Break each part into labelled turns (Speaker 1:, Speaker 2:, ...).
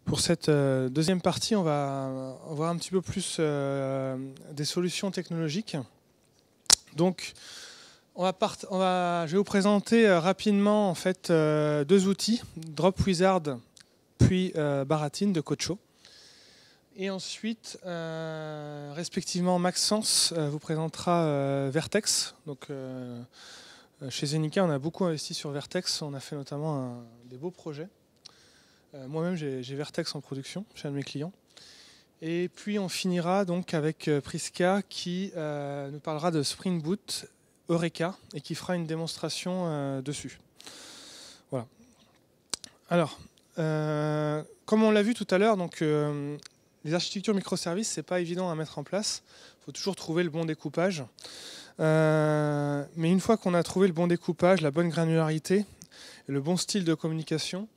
Speaker 1: Pour cette deuxième partie, on va voir un petit peu plus des solutions technologiques. Donc, je vais vous présenter rapidement en fait, deux outils, Dropwizard puis Baratine de Cocho. Et ensuite, respectivement, Maxence vous présentera Vertex. Donc, chez Zenica, on a beaucoup investi sur Vertex. On a fait notamment des beaux projets. Moi-même, j'ai Vertex en production chez un de mes clients. Et puis, on finira donc avec Prisca qui nous parlera de Spring Boot Eureka et qui fera une démonstration dessus. Voilà. Alors, comme on l'a vu tout à l'heure, donc les architectures microservices, c'est pas évident à mettre en place. Il faut toujours trouver le bon découpage. Mais une fois qu'on a trouvé le bon découpage, la bonne granularité, et le bon style de communication,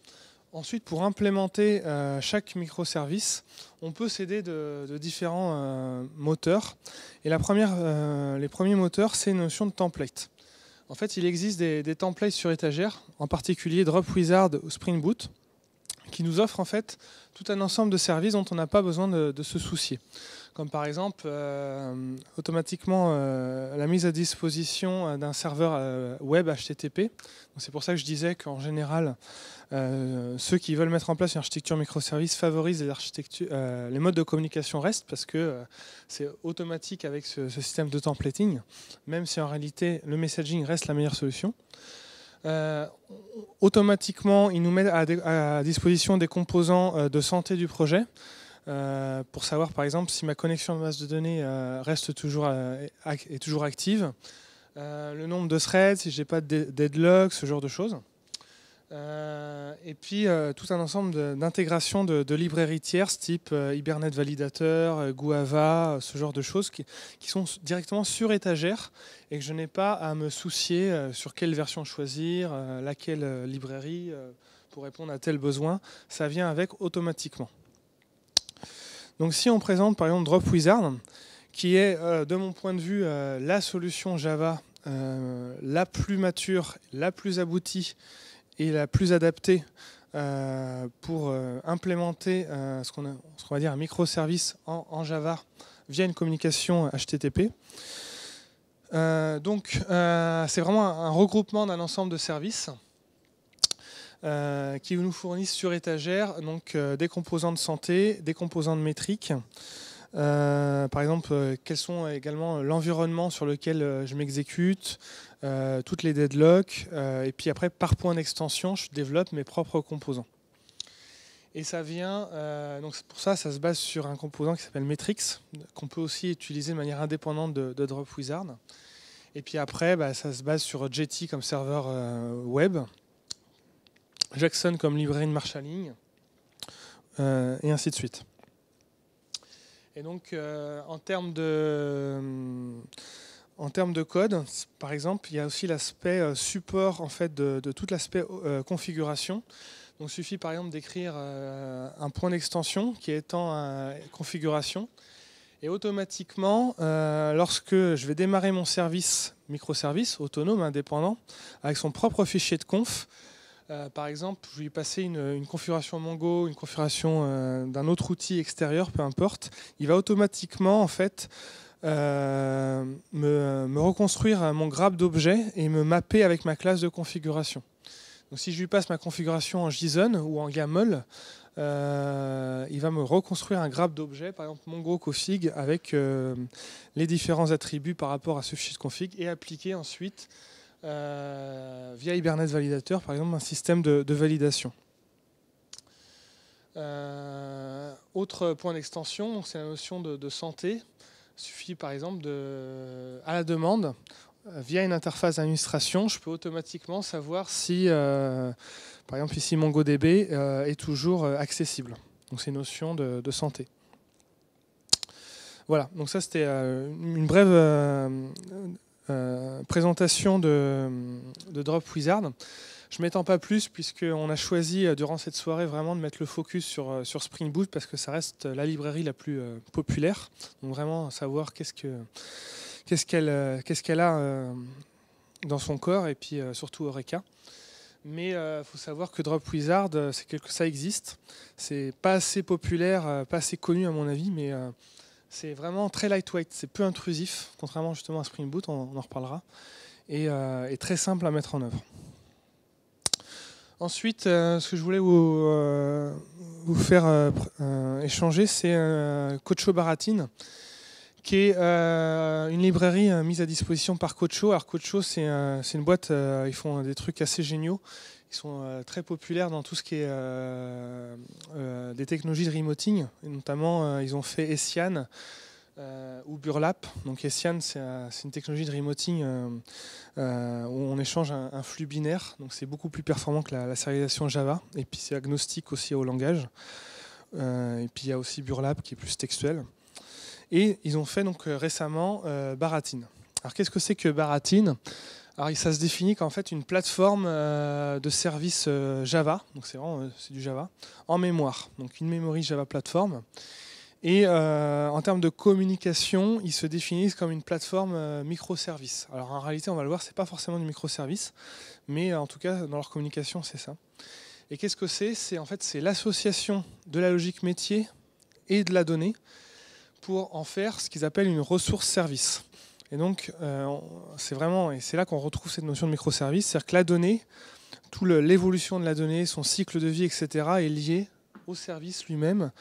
Speaker 1: ensuite pour implémenter chaque microservice, on peut s'aider de différents moteurs. Et les premiers moteurs, c'est une notion de template. En fait, il existe des templates sur étagère, en particulier Dropwizard ou Spring Boot, qui nous offrent en fait tout un ensemble de services dont on n'a pas besoin de se soucier. Comme par exemple, automatiquement la mise à disposition d'un serveur web HTTP. C'est pour ça que je disais qu'en général, ceux qui veulent mettre en place une architecture microservice favorisent les modes de communication REST parce que c'est automatique avec ce système de templating, même si en réalité le messaging reste la meilleure solution. Automatiquement, il nous met à disposition des composants de santé du projet pour savoir par exemple si ma connexion de base de données est toujours active, le nombre de threads, si j'ai pas de deadlock, ce genre de choses. Et puis tout un ensemble d'intégration de librairies tierces type Hibernate Validator, Guava, ce genre de choses qui sont directement sur étagère et que je n'ai pas à me soucier sur quelle version choisir, laquelle librairie pour répondre à tel besoin. Ça vient avec automatiquement. Donc si on présente par exemple Dropwizard, qui est de mon point de vue la solution Java la plus mature, la plus aboutie et la plus adaptée pour implémenter ce qu'on va dire un microservice en Java via une communication HTTP. Donc c'est vraiment un regroupement d'un ensemble de services qui nous fournissent sur étagère donc, des composants de santé, des composants de métrique. Par exemple, quels sont également l'environnement sur lequel je m'exécute, toutes les deadlocks, et puis après, par point d'extension, je développe mes propres composants. Et ça vient, donc pour ça se base sur un composant qui s'appelle Metrix, qu'on peut aussi utiliser de manière indépendante de Dropwizard. Et puis après, ça se base sur Jetty comme serveur web, Jackson comme librairie de marshalling, et ainsi de suite. Et donc, en termes de code, par exemple, il y a aussi l'aspect support en fait, de tout l'aspect configuration. Donc, il suffit par exemple d'écrire un point d'extension qui est étant configuration. Et automatiquement, lorsque je vais démarrer mon service, microservice, autonome, indépendant, avec son propre fichier de conf, par exemple, je vais lui passer une configuration Mongo, une configuration d'un autre outil extérieur, peu importe. Il va automatiquement en fait, me reconstruire mon graphe d'objets et me mapper avec ma classe de configuration. Donc, si je lui passe ma configuration en JSON ou en YAML, il va me reconstruire un graphe d'objets, par exemple Mongo config, avec les différents attributs par rapport à ce fichier de config et appliquer ensuite via Hibernate Validator, par exemple, un système de validation. Autre point d'extension, c'est la notion de santé. Il suffit, par exemple, à la demande, via une interface d'administration, je peux automatiquement savoir si, par exemple, ici MongoDB est toujours accessible. Donc, c'est une notion de santé. Voilà, donc ça, c'était une brève présentation de Dropwizard. Je ne m'étends pas plus puisqu'on a choisi durant cette soirée vraiment de mettre le focus sur Spring Boot parce que ça reste la librairie la plus populaire. Donc vraiment savoir qu'est-ce qu'elle a dans son corps et puis surtout Eureka. Mais il faut savoir que Dropwizard, ça existe. C'est pas assez populaire, pas assez connu à mon avis, mais c'est vraiment très lightweight, c'est peu intrusif, contrairement justement à Spring Boot, on en reparlera, et très simple à mettre en œuvre. Ensuite, ce que je voulais vous faire échanger, c'est Kocho Baratin, qui est une librairie mise à disposition par Kocho. Alors Kocho, c'est une boîte, ils font des trucs assez géniaux. Ils sont très populaires dans tout ce qui est des technologies de remoting. Et notamment, ils ont fait Essian ou Burlap. Donc Essian, c'est une technologie de remoting où on échange un flux binaire. Donc c'est beaucoup plus performant que la sérialisation Java. Et puis c'est agnostique aussi au langage. Et puis il y a aussi Burlap qui est plus textuel. Et ils ont fait donc récemment Baratin. Alors qu'est-ce que c'est que Baratin? Alors ça se définit qu'en fait une plateforme de services Java, donc c'est du Java, en mémoire. Donc une memory Java platform. Et en termes de communication, ils se définissent comme une plateforme microservice. Alors en réalité, on va le voir, c'est pas forcément du microservice, mais en tout cas dans leur communication, c'est ça. Et qu'est-ce que c'est? En fait, c'est l'association de la logique métier et de la donnée pour en faire ce qu'ils appellent une ressource service. Et donc, c'est là qu'on retrouve cette notion de microservice, c'est-à-dire que la donnée, toute l'évolution de la donnée, son cycle de vie, etc., est lié au service lui-même.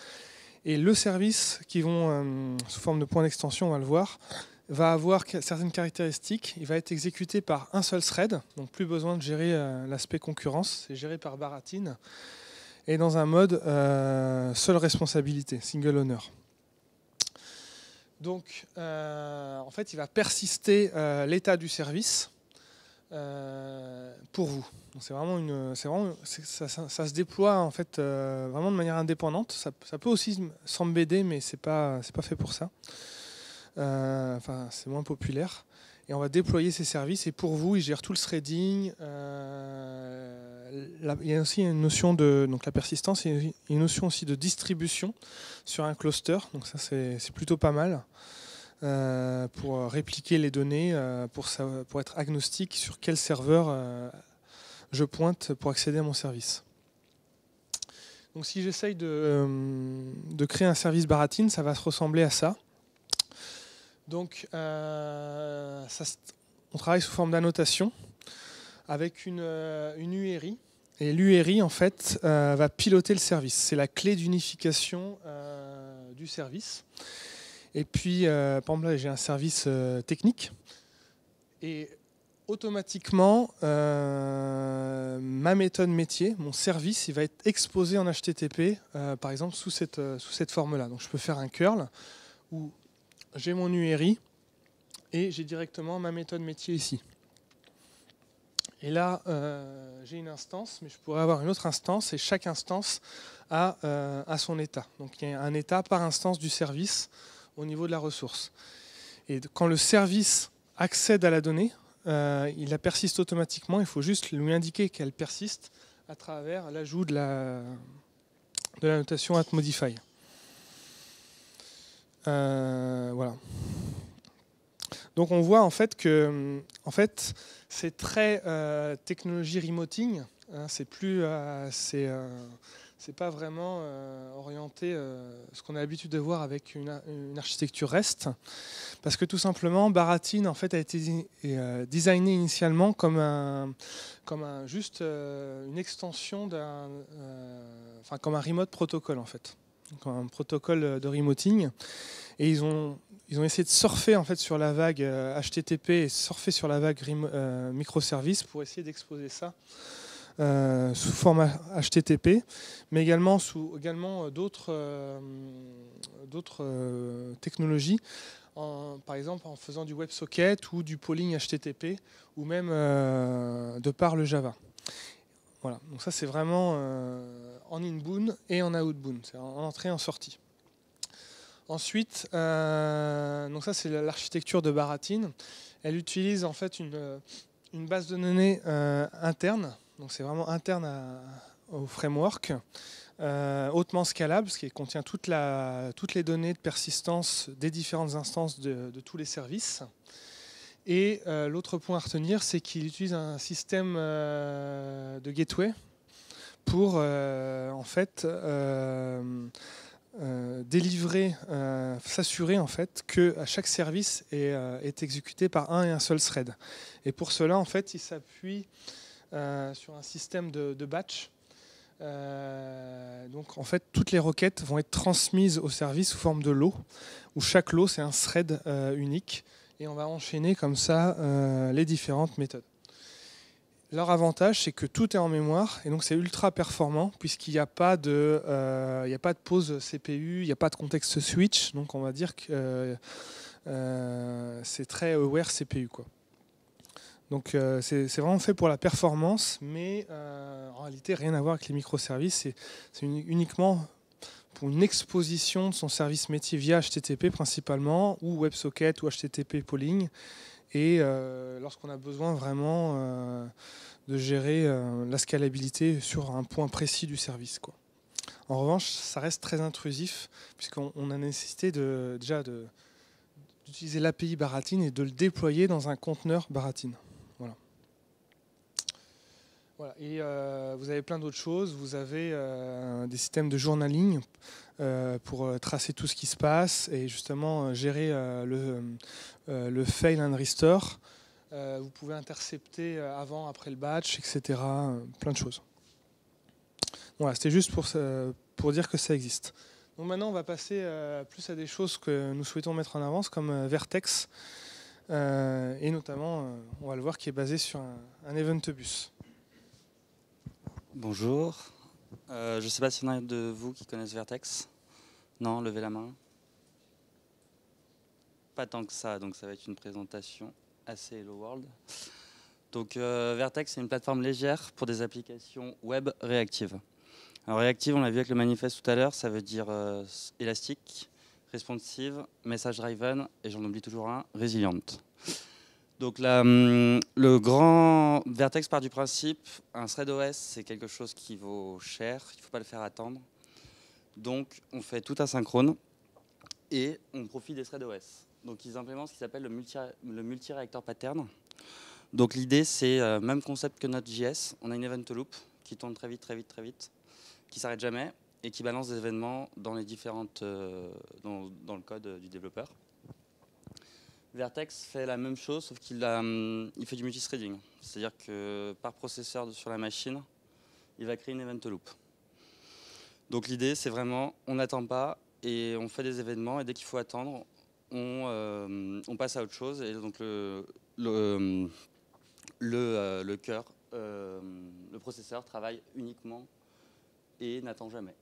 Speaker 1: Et le service, qui vont, sous forme de point d'extension, on va le voir, va avoir certaines caractéristiques. Il va être exécuté par un seul thread, donc plus besoin de gérer l'aspect concurrence, c'est géré par Baratin, et dans un mode seule responsabilité, single owner. Donc, en fait, il va persister l'état du service pour vous. C'est vraiment ça se déploie en fait vraiment de manière indépendante. Ça peut aussi s'embêter, mais c'est pas fait pour ça. Enfin, c'est moins populaire. Et on va déployer ces services. Et pour vous, il gère tout le threading. Il y a aussi une notion de la persistance. Il y a une notion aussi de distribution sur un cluster. Donc ça, c'est plutôt pas mal. Pour répliquer les données, pour être agnostique sur quel serveur je pointe pour accéder à mon service. Donc si j'essaye de créer un service Baratin, ça va se ressembler à ça. Donc on travaille sous forme d'annotation avec une URI. Et l'URI en fait va piloter le service. C'est la clé d'unification du service. Et puis, par exemple, là, j'ai un service technique. Et automatiquement, ma méthode métier, mon service, il va être exposé en HTTP, par exemple, sous cette forme-là. Donc, je peux faire un curl où j'ai mon URI et j'ai directement ma méthode métier ici. Et là, j'ai une instance, mais je pourrais avoir une autre instance, et chaque instance a son état. Donc, il y a un état par instance du service au niveau de la ressource. Et quand le service accède à la donnée, il la persiste automatiquement. Il faut juste lui indiquer qu'elle persiste à travers l'ajout de la notation @modify. Voilà. Donc on voit en fait que c'est très technologie remoting. Hein, c'est pas vraiment orienté ce qu'on a l'habitude de voir avec une architecture REST, parce que tout simplement Baratin en fait a été designé initialement comme juste une extension comme un remote protocol en fait, comme un protocole de remoting, et ils ont essayé de surfer en fait sur la vague HTTP et surfer sur la vague microservice pour essayer d'exposer ça sous format HTTP, mais également sous d'autres technologies, par exemple en faisant du WebSocket ou du polling HTTP, ou même de par le Java. Voilà, donc ça c'est vraiment en inbound et en outbound, c'est en entrée et en sortie. Ensuite, donc ça c'est l'architecture de Baratin. Elle utilise en fait une base de données interne. Donc c'est vraiment interne au framework, hautement scalable, ce qui contient toutes les données de persistance des différentes instances de tous les services. Et l'autre point à retenir, c'est qu'il utilise un système de gateway pour en fait délivrer, s'assurer en fait que à chaque service est exécuté par un et un seul thread. Et pour cela, en fait, il s'appuie sur un système de batch. Donc en fait, toutes les requêtes vont être transmises au service sous forme de lot, où chaque lot c'est un thread unique, et on va enchaîner comme ça les différentes méthodes. Leur avantage, c'est que tout est en mémoire, et donc c'est ultra performant, puisqu'il n'y a pas de pause CPU, il n'y a pas de contexte switch, donc on va dire que c'est très aware CPU, quoi. Donc c'est vraiment fait pour la performance, mais en réalité rien à voir avec les microservices, c'est uniquement pour une exposition de son service métier via HTTP principalement, ou WebSocket ou HTTP polling, et lorsqu'on a besoin vraiment de gérer la scalabilité sur un point précis du service, quoi. En revanche, ça reste très intrusif, puisqu'on a nécessité d'utiliser l'API Baratine et de le déployer dans un conteneur Baratine. Voilà. Voilà. Et vous avez plein d'autres choses. Vous avez des systèmes de journaling pour tracer tout ce qui se passe et justement gérer le fail and restore. Vous pouvez intercepter avant, après le batch, etc. Plein de choses. Voilà, c'était juste pour dire que ça existe. Donc maintenant, on va passer plus à des choses que nous souhaitons mettre en avance, comme Vertex. Et notamment, on va le voir, qui est basé sur un event bus.
Speaker 2: Bonjour. Je ne sais pas s'il y en a de vous qui connaissent Vertex. Non, levez la main. Pas tant que ça, donc ça va être une présentation assez Hello World. Donc Vertex, c'est une plateforme légère pour des applications web réactives. Alors réactive, on l'a vu avec le manifeste tout à l'heure, ça veut dire élastique, responsive, message driven, et j'en oublie toujours un, resilient. Donc le grand Vertex part du principe, un thread OS, c'est quelque chose qui vaut cher, il ne faut pas le faire attendre. Donc on fait tout asynchrone et on profite des threads OS. Donc ils implémentent ce qui s'appelle le multi-reactor pattern. Donc l'idée, c'est même concept que notre JS. On a une event loop qui tourne très vite, très vite, très vite, qui s'arrête jamais et qui balance des événements dans les différentes dans le code du développeur. Vertex fait la même chose, sauf qu'il fait du multithreading. C'est-à-dire que par processeur sur la machine, il va créer une event loop. Donc l'idée, c'est vraiment, on n'attend pas et on fait des événements, et dès qu'il faut attendre, on passe à autre chose. Et donc le cœur, le processeur travaille uniquement et n'attend jamais.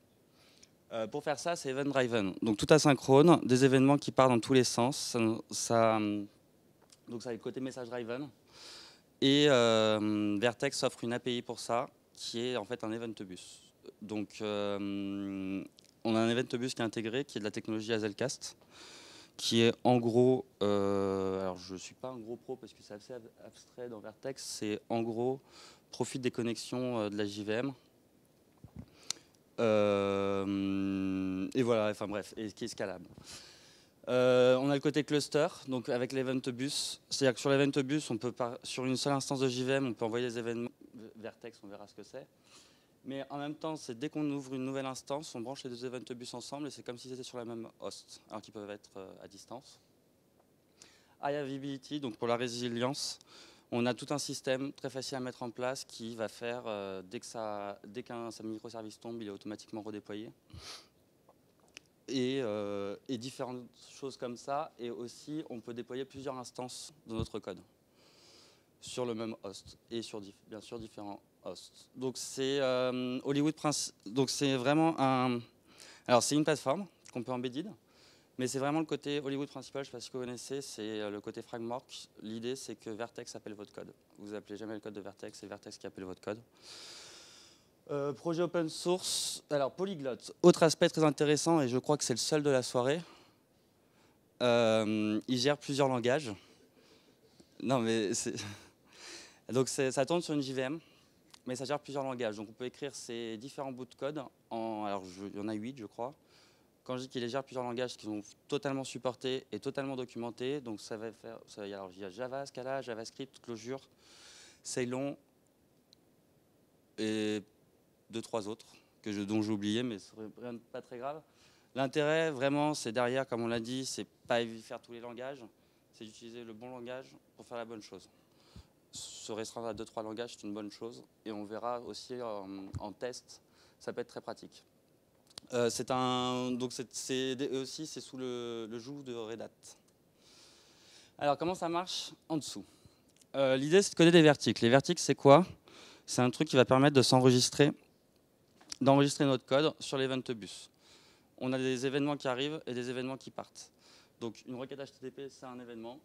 Speaker 2: Pour faire ça, c'est event driven, donc tout asynchrone, des événements qui partent dans tous les sens. Donc ça a le côté message driven. Et Vertex offre une API pour ça, qui est en fait un event bus. Donc on a un event bus qui est intégré, qui est de la technologie Hazelcast, qui est en gros, alors je ne suis pas un gros pro parce que c'est assez abstrait dans Vertex, c'est en gros, profite des connexions de la JVM. Et voilà, enfin bref, et qui est scalable. On a le côté cluster, donc avec l'event bus, c'est-à-dire que sur l'event bus, on peut sur une seule instance de JVM, on peut envoyer des événements Vertex, on verra ce que c'est. Mais en même temps, c'est dès qu'on ouvre une nouvelle instance, on branche les deux event bus ensemble et c'est comme s'ils étaient sur la même host, alors qu'ils peuvent être à distance. High availability, donc pour la résilience, on a tout un système très facile à mettre en place qui va faire, dès qu'un microservice tombe, il est automatiquement redéployé. Et différentes choses comme ça. Et aussi, on peut déployer plusieurs instances de notre code sur le même host et sur bien sûr différents hosts. Donc c'est Hollywood donc c'est vraiment alors c'est une plateforme qu'on peut embedded. Mais c'est vraiment le côté Hollywood principal, je ne sais pas si vous connaissez, c'est le côté framework. L'idée, c'est que Vertex appelle votre code. Vous n'appelez jamais le code de Vertex, c'est Vertex qui appelle votre code. Projet open source. Alors, Polyglot, autre aspect très intéressant, et je crois que c'est le seul de la soirée. Il gère plusieurs langages. Non, mais donc ça tourne sur une JVM, mais ça gère plusieurs langages. Donc, on peut écrire ces différents bouts de code. Alors, il y en a 8, je crois. Quand je dis qu'il gère plusieurs langages qui sont totalement supportés et totalement documentés, donc ça va faire, alors il y a Java, Scala, JavaScript, Clojure, Ceylon et 2-3 autres dont j'ai oublié, mais ce serait pas très grave. L'intérêt, vraiment, c'est derrière, comme on l'a dit, c'est pas faire tous les langages, c'est d'utiliser le bon langage pour faire la bonne chose. Se restreindre à 2-3 langages, c'est une bonne chose, et on verra aussi en test, ça peut être très pratique. Donc aussi, c'est sous le joug de Red Hat. Alors, comment ça marche en dessous? L'idée, c'est de coder des verticles. Les verticles, c'est quoi? C'est un truc qui va permettre de d'enregistrer notre code sur l'event bus. On a des événements qui arrivent et des événements qui partent. Donc, une requête HTTP, c'est un événement.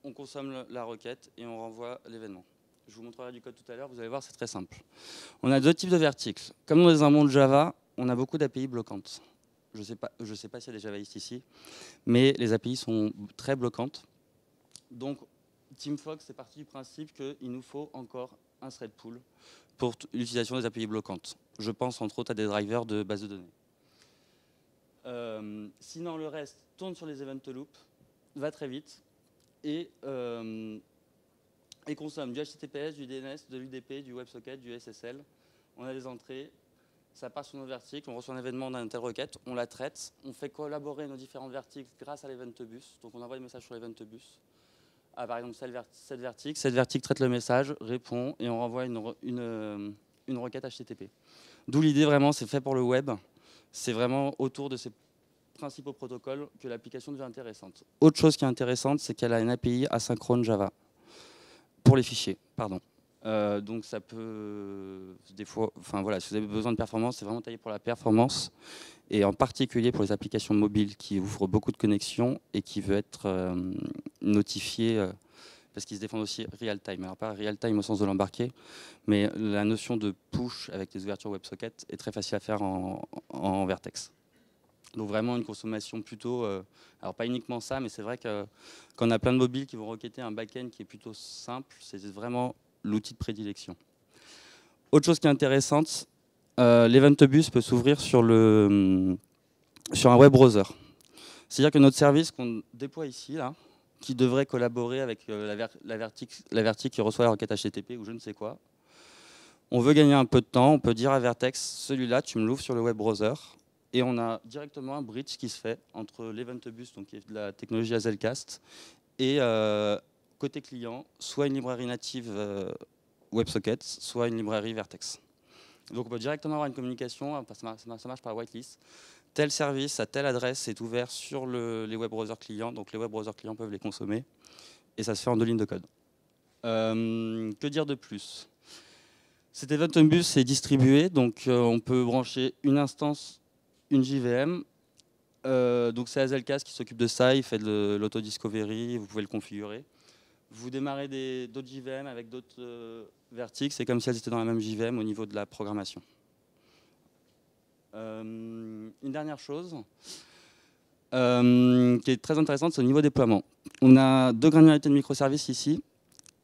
Speaker 2: On consomme la requête et on renvoie l'événement. Je vous montrerai du code tout à l'heure, vous allez voir, c'est très simple. On a 2 types de verticles. Comme dans un monde Java, on a beaucoup d'API bloquantes. Je ne sais pas s'il y a des javaïstes ici, mais les API sont très bloquantes. Donc, Team Fox est parti du principe qu'il nous faut encore un thread pool pour l'utilisation des API bloquantes. Je pense entre autres à des drivers de base de données. Sinon, le reste tourne sur les event loops, va très vite et consomme du HTTPS, du DNS, de l'UDP, du WebSocket, du SSL. On a des entrées, ça part sur nos verticles, on reçoit un événement dans une telle requête, on la traite, on fait collaborer nos différents verticles grâce à l'event bus. Donc on envoie des messages sur l'event bus. Ah, par exemple, cette vertic traite le message, répond et on renvoie une requête HTTP. D'où l'idée vraiment, c'est fait pour le web. C'est vraiment autour de ces principaux protocoles que l'application devient intéressante. Autre chose qui est intéressante, c'est qu'elle a une API asynchrone Java pour les fichiers, pardon. Donc ça peut, des fois, enfin voilà, si vous avez besoin de performance, c'est vraiment taillé pour la performance et en particulier pour les applications mobiles qui ouvrent beaucoup de connexions et qui veulent être notifiées parce qu'ils se défendent aussi real-time. Alors pas real-time au sens de l'embarquer, mais la notion de push avec les ouvertures WebSocket est très facile à faire en Vertex. Donc vraiment une consommation plutôt, alors pas uniquement ça, mais c'est vrai que quand on a plein de mobiles qui vont requêter un back-end qui est plutôt simple, c'est vraiment l'outil de prédilection. Autre chose qui est intéressante, l'event bus peut s'ouvrir sur un web browser. C'est-à-dire que notre service qu'on déploie ici, là, qui devrait collaborer avec la vertic qui reçoit la requête HTTP ou je ne sais quoi, on veut gagner un peu de temps, on peut dire à Vertex, celui-là, tu me l'ouvres sur le web browser. Et on a directement un bridge qui se fait entre l'event bus, donc qui est de la technologie Hazelcast, et côté client, soit une librairie native WebSocket, soit une librairie Vertex. Donc on peut directement avoir une communication, ça marche par whitelist. Tel service à telle adresse est ouvert sur les web browsers clients, donc les web browsers clients peuvent les consommer, et ça se fait en 2 lignes de code. Que dire de plus? Cet event bus est distribué, donc on peut brancher une instance, une JVM. Donc c'est Hazelcast qui s'occupe de ça, il fait de l'autodiscovery, vous pouvez le configurer. Vous démarrez d'autres JVM avec d'autres vertics, c'est comme si elles étaient dans la même JVM au niveau de la programmation. Une dernière chose qui est très intéressante, c'est au niveau déploiement. On a 2 granularités de microservices ici,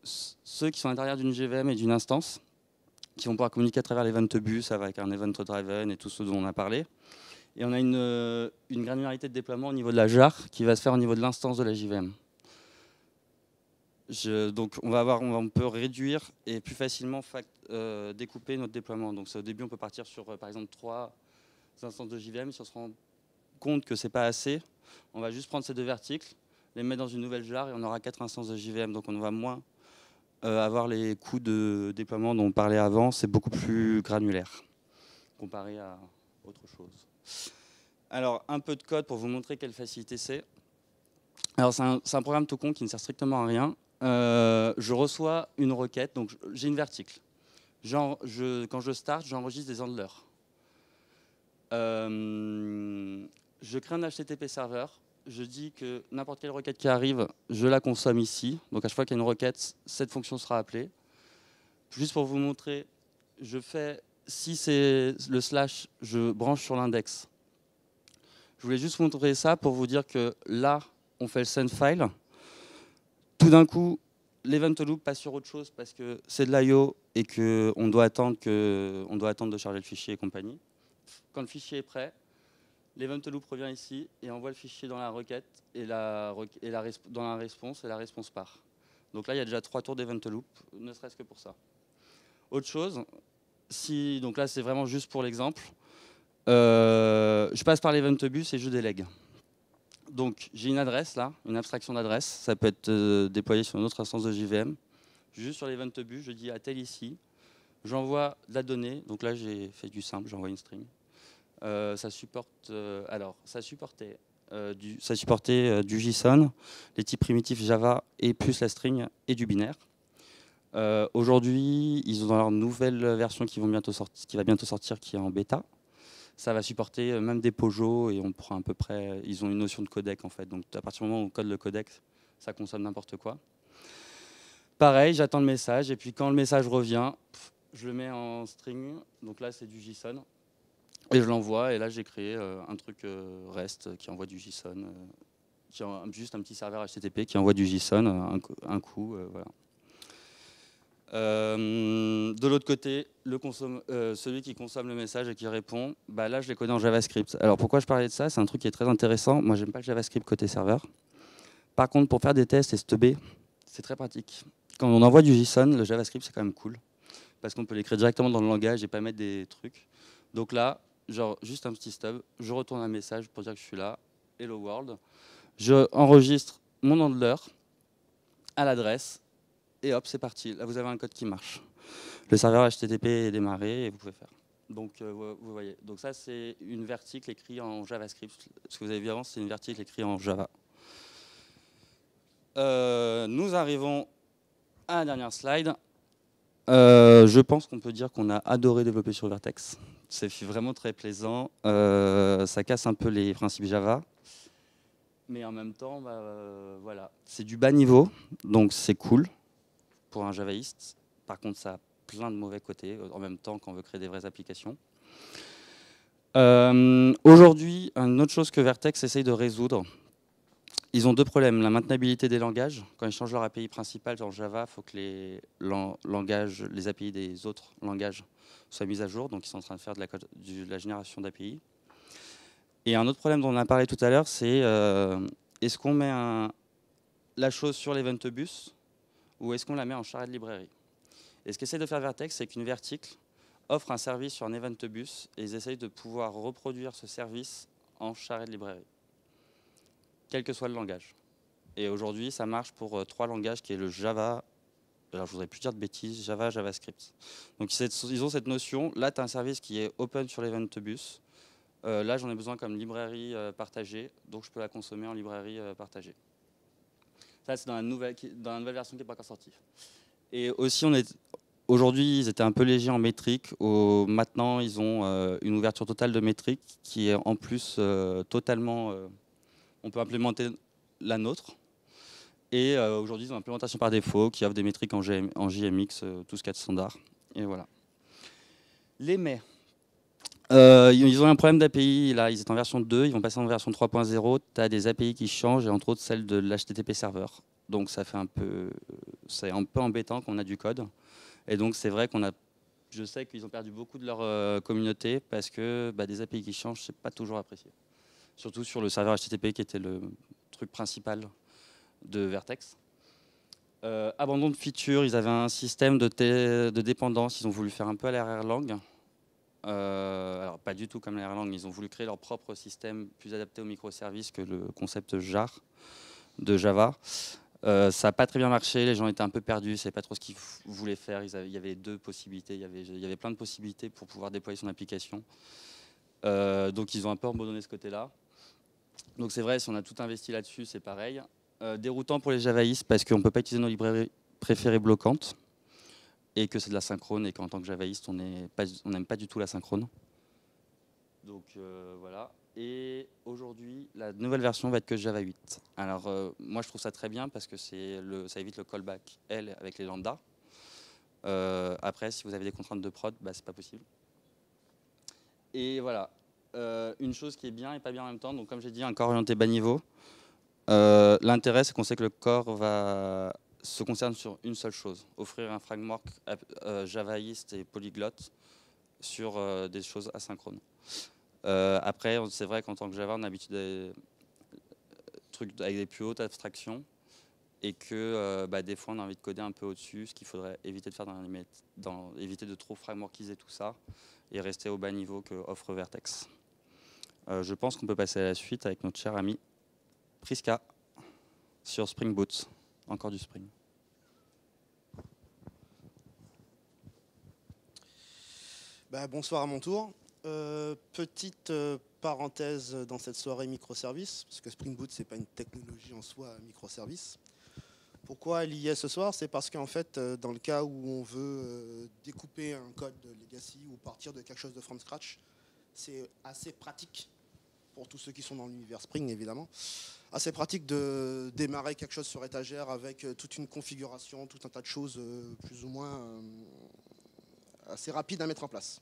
Speaker 2: ceux qui sont à l'intérieur d'une JVM et d'une instance, qui vont pouvoir communiquer à travers l'event bus avec un event driven et tout ce dont on a parlé. Et on a une granularité de déploiement au niveau de la jar qui va se faire au niveau de l'instance de la JVM. Donc on peut réduire et plus facilement découper notre déploiement. Donc au début on peut partir sur par exemple 3 instances de JVM. Si on se rend compte que c'est pas assez, on va juste prendre ces 2 verticles, les mettre dans une nouvelle jar et on aura 4 instances de JVM. Donc on va moins avoir les coûts de déploiement dont on parlait avant. C'est beaucoup plus granulaire comparé à autre chose. Alors un peu de code pour vous montrer quelle facilité c'est. Alors c'est un programme tout con qui ne sert strictement à rien. Je reçois une requête, donc j'ai une verticle. Quand je start, j'enregistre des handlers. Je crée un HTTP serveur. Je dis que n'importe quelle requête qui arrive, je la consomme ici. Donc à chaque fois qu'il y a une requête, cette fonction sera appelée. Juste pour vous montrer, si c'est le slash, je branche sur l'index. Je voulais juste vous montrer ça pour vous dire que là, on fait le send file. Tout d'un coup, l'event loop passe sur autre chose parce que c'est de l'IO et qu'on doit attendre de charger le fichier et compagnie. Quand le fichier est prêt, L'event loop revient ici et envoie le fichier dans la requête et dans la réponse, et la réponse part. Donc là, il y a déjà 3 tours d'event loop, ne serait-ce que pour ça. Autre chose, donc là, c'est vraiment juste pour l'exemple. Je passe par l'event bus et je délègue. Donc j'ai une adresse là, une abstraction d'adresse. Ça peut être déployé sur une autre instance de JVM. Juste sur l'event bus, je dis à tel ici. J'envoie de la donnée. Donc là, j'ai fait du simple, j'envoie une string. Ça supportait du JSON, les types primitifs Java et plus la string et du binaire. Aujourd'hui, ils ont dans leur nouvelle version qui va bientôt sortir, qui est en bêta. Ça va supporter même des POJO et on prend à peu près. Ils ont une notion de codec en fait. Donc à partir du moment où on code le codec, ça consomme n'importe quoi. Pareil, j'attends le message et puis quand le message revient, je le mets en string. Donc là, c'est du JSON. Et je l'envoie, et là j'ai créé un truc REST qui envoie du JSON, juste un petit serveur HTTP qui envoie du JSON, un coup, voilà. De l'autre côté, celui qui consomme le message et qui répond, bah là je l'ai codé en JavaScript. Alors pourquoi je parlais de ça? C'est un truc qui est très intéressant. Moi j'aime pas le JavaScript côté serveur. Par contre pour faire des tests et stubber, c'est très pratique. Quand on envoie du JSON, le JavaScript c'est quand même cool. Parce qu'on peut l'écrire directement dans le langage et pas mettre des trucs. Donc là, genre juste un petit stub, je retourne un message pour dire que je suis là, hello world. Je enregistre mon handler à l'adresse et hop, c'est parti. Là, vous avez un code qui marche. Le serveur HTTP est démarré et vous pouvez faire. Donc, vous voyez. Donc ça, c'est une verticle écrite en JavaScript. Ce que vous avez vu avant, c'est une verticle écrite en Java. Nous arrivons à la dernière slide. Je pense qu'on peut dire qu'on a adoré développer sur Vertex. C'est vraiment très plaisant. Ça casse un peu les principes Java. Mais en même temps, voilà. C'est du bas niveau, donc c'est cool pour un javaïste. Par contre, ça a plein de mauvais côtés, en même temps quand on veut créer des vraies applications. Aujourd'hui, une autre chose que Vertex essaye de résoudre, ils ont 2 problèmes. La maintenabilité des langages. Quand ils changent leur API principale en Java, il faut que les API des autres langages soient mises à jour. Donc, ils sont en train de faire de la génération d'API. Et un autre problème dont on a parlé tout à l'heure, c'est est-ce qu'on met la chose sur l'event bus ou est-ce qu'on la met en shared library? Et ce qu'essaie de faire Vertex, c'est qu'une verticle offre un service sur un event bus et ils essayent de pouvoir reproduire ce service en shared library, quel que soit le langage. Et aujourd'hui, ça marche pour 3 langages, qui est le Java, alors je voudrais plus dire de bêtises, Java, JavaScript. Donc ils ont cette notion, là tu as un service qui est open sur l'event bus, là j'en ai besoin comme librairie partagée, donc je peux la consommer en librairie partagée. Ça c'est dans la nouvelle version qui n'est pas encore sortie. Et aussi aujourd'hui ils étaient un peu légers en métrique, maintenant ils ont une ouverture totale de métrique qui est en plus totalement, on peut implémenter la nôtre. Et aujourd'hui, ils ont une implémentation par défaut qui offre des métriques en JMX, tout ce qu'il y a de standard. Et voilà. Les mais. Ils ont un problème d'API. Là, ils étaient en version 2, ils vont passer en version 3.0. Tu as des API qui changent, et entre autres celle de l'HTTP serveur. Donc, c'est un peu embêtant quand on a du code. Et donc, c'est vrai je sais qu'ils ont perdu beaucoup de leur communauté parce que des API qui changent, c'est pas toujours apprécié. Surtout sur le serveur HTTP qui était le truc principal de Vertex. Abandon de feature, ils avaient un système de dépendance, ils ont voulu faire un peu à la Erlang. Alors pas du tout comme la Erlang, ils ont voulu créer leur propre système plus adapté aux microservices que le concept jar de Java. Ça n'a pas très bien marché, les gens étaient un peu perdus, ils ne savaient pas trop ce qu'ils voulaient faire. Il y avait 2 possibilités, il y avait plein de possibilités pour pouvoir déployer son application. Donc ils ont un peu abandonné ce côté-là. Donc c'est vrai, si on a tout investi là-dessus, c'est pareil. Déroutant pour les javaïstes parce qu'on ne peut pas utiliser nos librairies préférées bloquantes et que c'est de la synchrone et qu'en tant que javaïste, on n'aime pas du tout la synchrone. Donc voilà. Et aujourd'hui, la nouvelle version va être que Java 8. Alors moi, je trouve ça très bien parce que ça évite le callback L avec les lambda. Après, si vous avez des contraintes de prod, c'est pas possible. Et voilà. Une chose qui est bien et pas bien en même temps, donc comme j'ai dit, un corps orienté bas niveau. L'intérêt, c'est qu'on sait que le corps se concerne sur une seule chose, offrir un framework javaïste et polyglotte sur des choses asynchrones. Après, c'est vrai qu'en tant que Java, on a l'habitude des trucs avec des plus hautes abstractions et que des fois, on a envie de coder un peu au-dessus, ce qu'il faudrait éviter de faire éviter de trop frameworkiser tout ça et rester au bas niveau que offre Vertex. Je pense qu'on peut passer à la suite avec notre cher ami Priska sur Spring Boot, encore du Spring.
Speaker 3: Bonsoir à mon tour. Petite parenthèse dans cette soirée microservices, parce que Spring Boot, ce n'est pas une technologie en soi microservice. Pourquoi elle y est ce soir? C'est parce qu'en fait, dans le cas où on veut découper un code legacy ou partir de quelque chose de from scratch, c'est assez pratique, pour tous ceux qui sont dans l'univers Spring évidemment, assez pratique de démarrer quelque chose sur étagère avec toute une configuration, tout un tas de choses plus ou moins assez rapides à mettre en place.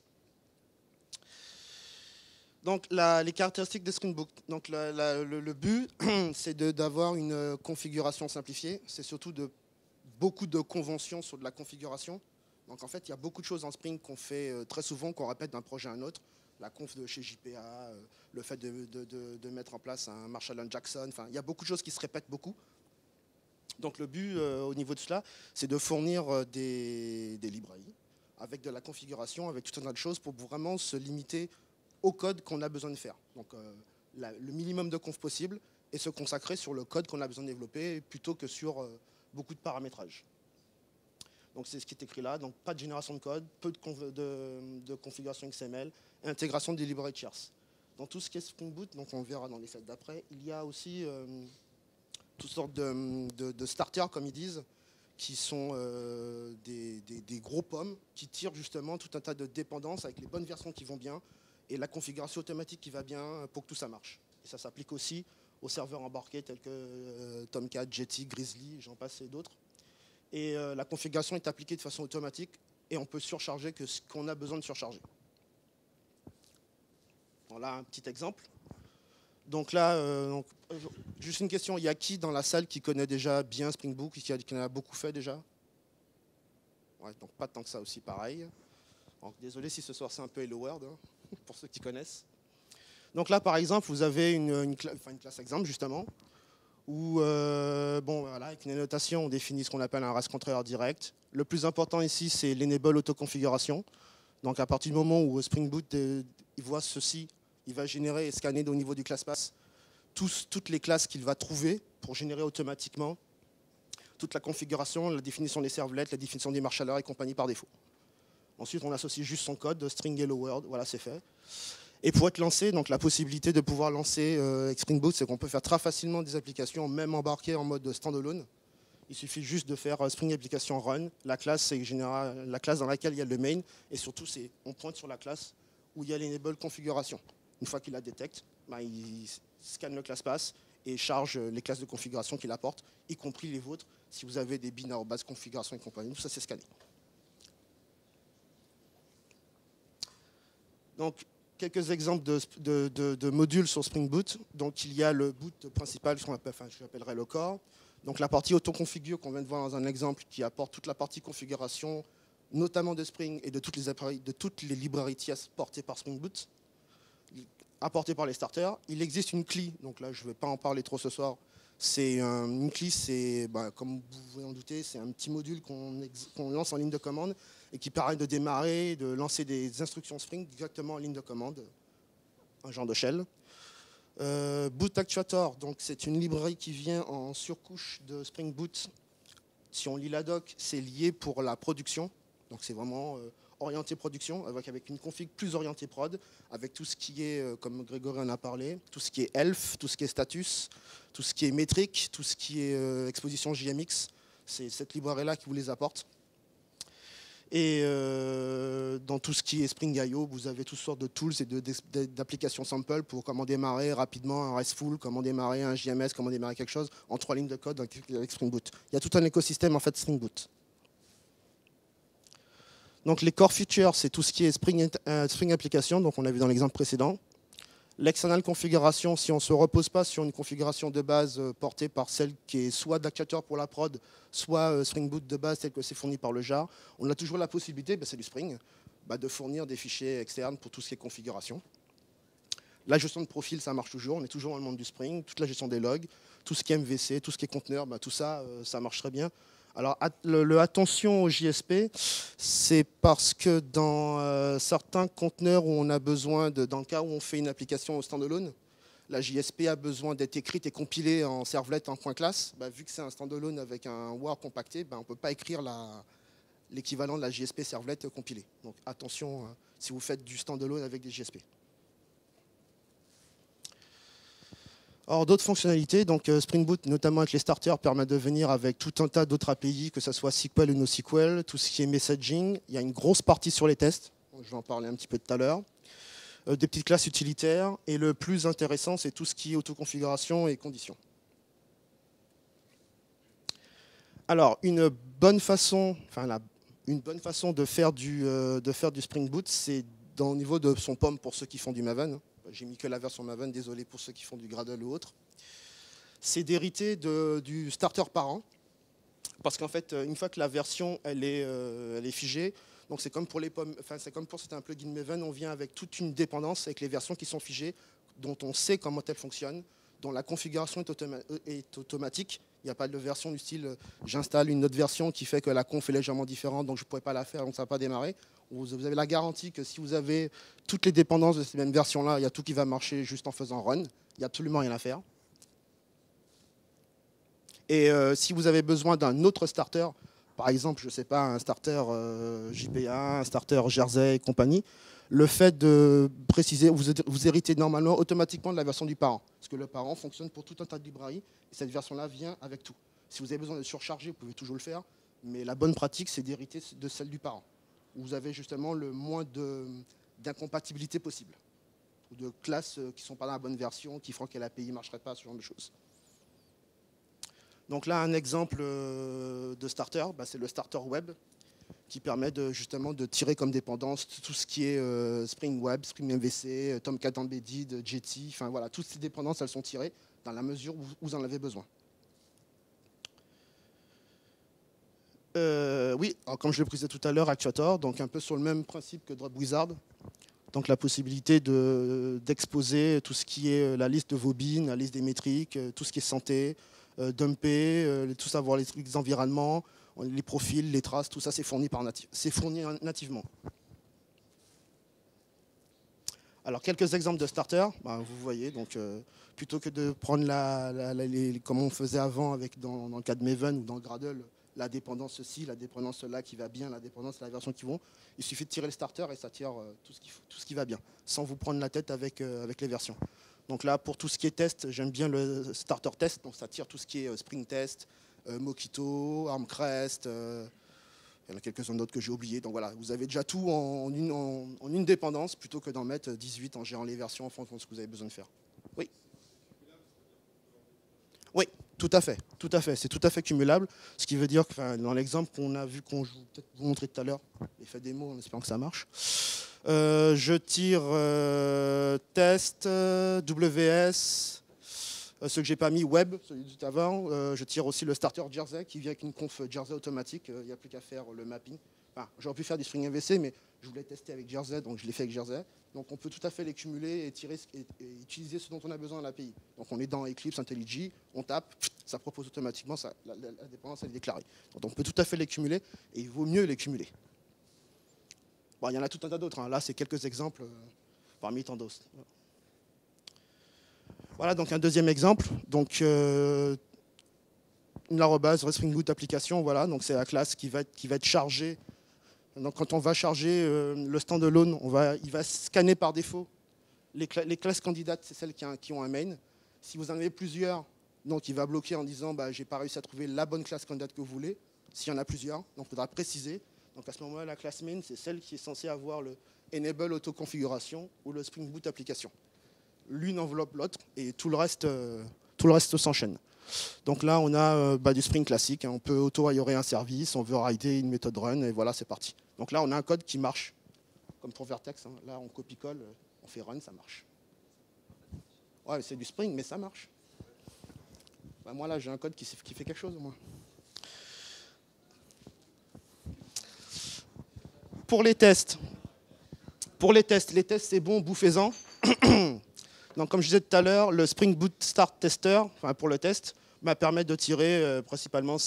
Speaker 3: Donc les caractéristiques de Spring Boot. Donc le but, c'est d'avoir une configuration simplifiée. C'est surtout beaucoup de conventions sur de la configuration. Donc en fait, il y a beaucoup de choses en Spring qu'on fait très souvent, qu'on répète d'un projet à un autre. La conf de chez JPA, le fait de mettre en place un Marshall & Jackson. Enfin, il y a beaucoup de choses qui se répètent beaucoup. Donc le but au niveau de cela, c'est de fournir des librairies avec de la configuration, avec tout un tas de choses pour vraiment se limiter au code qu'on a besoin de faire. Donc le minimum de conf possible et se consacrer sur le code qu'on a besoin de développer plutôt que sur beaucoup de paramétrage. Donc c'est ce qui est écrit là. Donc pas de génération de code, peu de configuration XML et intégration des librairies tierces. Dans tout ce qui est Spring Boot, donc on verra dans les slides d'après, il y a aussi toutes sortes de starters, comme ils disent, qui sont des gros pommes qui tirent justement tout un tas de dépendances avec les bonnes versions qui vont bien et la configuration automatique qui va bien pour que tout ça marche. Et ça s'applique aussi aux serveurs embarqués tels que Tomcat, Jetty, Grizzly, j'en passe et d'autres. Et la configuration est appliquée de façon automatique et on peut surcharger que ce qu'on a besoin de surcharger. Voilà un petit exemple. Donc là, juste une question, il y a qui dans la salle qui connaît déjà bien Spring Boot, qui en a beaucoup fait déjà? Ouais, donc pas tant que ça aussi, pareil. Donc, désolé si ce soir c'est un peu Hello World, hein, pour ceux qui connaissent. Donc là, par exemple, vous avez une classe exemple, justement, où, voilà, avec une annotation, on définit ce qu'on appelle un race controller direct. Le plus important ici, c'est l'enable autoconfiguration. Donc à partir du moment où Spring Boot il voit ceci, il va générer et scanner au niveau du ClassPass toutes les classes qu'il va trouver pour générer automatiquement toute la configuration, la définition des servlets, la définition des marshallers et compagnie par défaut. Ensuite, on associe juste son code, string hello world, voilà, c'est fait. Et pour être lancé, donc la possibilité de pouvoir lancer avec Spring Boot, c'est qu'on peut faire très facilement des applications, même embarquées en mode standalone. Il suffit juste de faire Spring Application Run. La classe, c'est la classe dans laquelle il y a le main. Et surtout, on pointe sur la classe où il y a l'enable configuration. Une fois qu'il la détecte, il scanne le ClassPass et charge les classes de configuration qu'il apporte, y compris les vôtres, si vous avez des binaires base configuration et compagnie. Tout ça, c'est scanné. Donc, quelques exemples de modules sur Spring Boot. Donc, il y a le boot principal, je l'appellerai le core. Donc, la partie autoconfigure qu'on vient de voir dans un exemple qui apporte toute la partie configuration, notamment de Spring et de toutes les librairies tierces portées par Spring Boot, apportées par les starters. Il existe une CLI, donc là, je ne vais pas en parler trop ce soir. Une CLI, c'est, comme vous pouvez en douter, c'est un petit module qu'on lance en ligne de commande et qui permet de démarrer, de lancer des instructions Spring directement en ligne de commande, un genre de shell. Boot Actuator, donc c'est une librairie qui vient en surcouche de Spring Boot. Si on lit la doc, c'est lié pour la production, donc c'est vraiment orienté production, avec une config plus orientée prod, avec tout ce qui est, comme Grégory en a parlé, tout ce qui est elf, tout ce qui est status, tout ce qui est métrique, tout ce qui est exposition JMX. C'est cette librairie-là qui vous les apporte. Et dans tout ce qui est Spring IO, vous avez toutes sortes de tools et d'applications sample pour comment démarrer rapidement un RESTful, comment démarrer un JMS, comment démarrer quelque chose en 3 lignes de code avec Spring Boot. Il y a tout un écosystème en fait Spring Boot. Donc les core features, c'est tout ce qui est Spring Application, donc on l'a vu dans l'exemple précédent. L'external configuration, si on ne se repose pas sur une configuration de base portée par celle qui est soit d'actuateur pour la prod, soit Spring Boot de base tel que c'est fourni par le jar, on a toujours la possibilité, c'est du Spring, de fournir des fichiers externes pour tout ce qui est configuration. La gestion de profil, ça marche toujours. On est toujours dans le monde du Spring. Toute la gestion des logs, tout ce qui est MVC, tout ce qui est conteneur, tout ça, ça marche très bien. Alors, attention au JSP, c'est parce que dans certains conteneurs où on a besoin, dans le cas où on fait une application au standalone, la JSP a besoin d'être écrite et compilée en servlet en point classe. Vu que c'est un standalone avec un WAR compacté, on ne peut pas écrire l'équivalent de la JSP servlet compilée. Donc attention si vous faites du standalone avec des JSP. Alors d'autres fonctionnalités, donc Spring Boot, notamment avec les starters, permet de venir avec tout un tas d'autres API, que ce soit SQL ou NoSQL, tout ce qui est messaging. Il y a une grosse partie sur les tests, je vais en parler un petit peu tout à l'heure. Des petites classes utilitaires, et le plus intéressant, c'est tout ce qui est autoconfiguration et conditions. Alors, une bonne façon de faire du Spring Boot, c'est au niveau de son POM pour ceux qui font du Maven. J'ai mis que la version Maven, désolé pour ceux qui font du Gradle ou autre. C'est d'hériter du starter parent, parce qu'en fait, une fois que la version elle est figée, donc c'est comme pour les POM, c'est comme pour c'était un plugin Maven, on vient avec toute une dépendance avec les versions qui sont figées, dont on sait comment elles fonctionnent, dont la configuration est automatique. Il n'y a pas de version du style j'installe une autre version qui fait que la conf est légèrement différente, donc je ne pourrais pas la faire, donc ça ne va pas démarrer. Vous avez la garantie que si vous avez toutes les dépendances de ces mêmes versions-là, il y a tout qui va marcher juste en faisant run. Il n'y a absolument rien à faire. Et si vous avez besoin d'un autre starter, par exemple, je ne sais pas, un starter JPA, un starter Jersey et compagnie, le fait de préciser, vous héritez normalement automatiquement de la version du parent. Parce que le parent fonctionne pour tout un tas de librairies, et cette version-là vient avec tout. Si vous avez besoin de surcharger, vous pouvez toujours le faire, mais la bonne pratique, c'est d'hériter de celle du parent. Où vous avez justement le moins d'incompatibilité possible. Ou de classes qui ne sont pas dans la bonne version, qui feront que l'API ne marcherait pas, ce genre de choses. Donc là, un exemple de starter, c'est le starter web, qui permet justement de tirer comme dépendance tout ce qui est Spring Web, Spring MVC, Tomcat Embedded, Jetty, enfin voilà, toutes ces dépendances, elles sont tirées dans la mesure où vous en avez besoin. Oui, alors comme je le précisais tout à l'heure, Actuator, donc un peu sur le même principe que Dropwizard. Donc la possibilité d'exposer tout ce qui est la liste de vos bins, la liste des métriques, tout ce qui est santé, dumper, tout savoir les environnements, les profils, les traces, tout ça c'est fourni nativement. Alors quelques exemples de starters, vous voyez, donc plutôt que de prendre comme on faisait avant dans le cas de Maven ou dans le Gradle, la dépendance ceci, la dépendance là qui va bien, la dépendance la version qui vont. Il suffit de tirer le starter et ça tire tout ce qui va bien, sans vous prendre la tête avec les versions. Donc là, pour tout ce qui est test, j'aime bien le starter test, donc ça tire tout ce qui est Spring Test, Mockito, ArmCrest, il y en a quelques-uns d'autres que j'ai oubliés. Donc voilà, vous avez déjà tout en une dépendance, plutôt que d'en mettre 18 en gérant les versions en fonction de ce que vous avez besoin de faire. Oui. Oui. Tout à fait, c'est tout à fait cumulable, ce qui veut dire que dans l'exemple qu'on a vu, qu'on peut-être vous montrer tout à l'heure, l'effet démo en espérant que ça marche, je tire test, WS, ce que j'ai pas mis, web, celui du avant, je tire aussi le starter Jersey qui vient avec une conf Jersey automatique, il n'y a plus qu'à faire le mapping. Enfin, j'aurais pu faire du Spring MVC, mais je voulais tester avec Jersey, donc je l'ai fait avec Jersey. Donc on peut tout à fait les cumuler et tirer et utiliser ce dont on a besoin à l'API. Donc on est dans Eclipse, IntelliJ, on tape, ça propose automatiquement, la dépendance elle est déclarée. Donc on peut tout à fait les cumuler et il vaut mieux les cumuler. Bon, il y en a tout un tas d'autres, là c'est quelques exemples parmi tant d'autres. Voilà donc un deuxième exemple. Donc une arrobase Spring Boot application, voilà, donc c'est la classe qui va être chargée. Donc quand on va charger le standalone, il va scanner par défaut les classes candidates, c'est celles qui ont un main. Si vous en avez plusieurs, donc il va bloquer en disant j'ai pas réussi à trouver la bonne classe candidate que vous voulez. S'il y en a plusieurs, donc il faudra préciser. Donc à ce moment-là, la classe main, c'est celle qui est censée avoir le enable auto-configuration ou le Spring Boot application. L'une enveloppe l'autre et tout le reste s'enchaîne. Donc là, on a du Spring classique. On peut auto-aiorer un service, on veut rider une méthode run, et voilà, c'est parti. Donc là, on a un code qui marche, comme pour Vertex. Là, on copie-colle, on fait run, ça marche. Ouais, c'est du Spring, mais ça marche. Moi, là, j'ai un code qui fait quelque chose, au moins. Pour les tests, c'est bon, bouffez-en. Donc, comme je disais tout à l'heure, le Spring Boot Start Tester, enfin, pour le test, permet de tirer principalement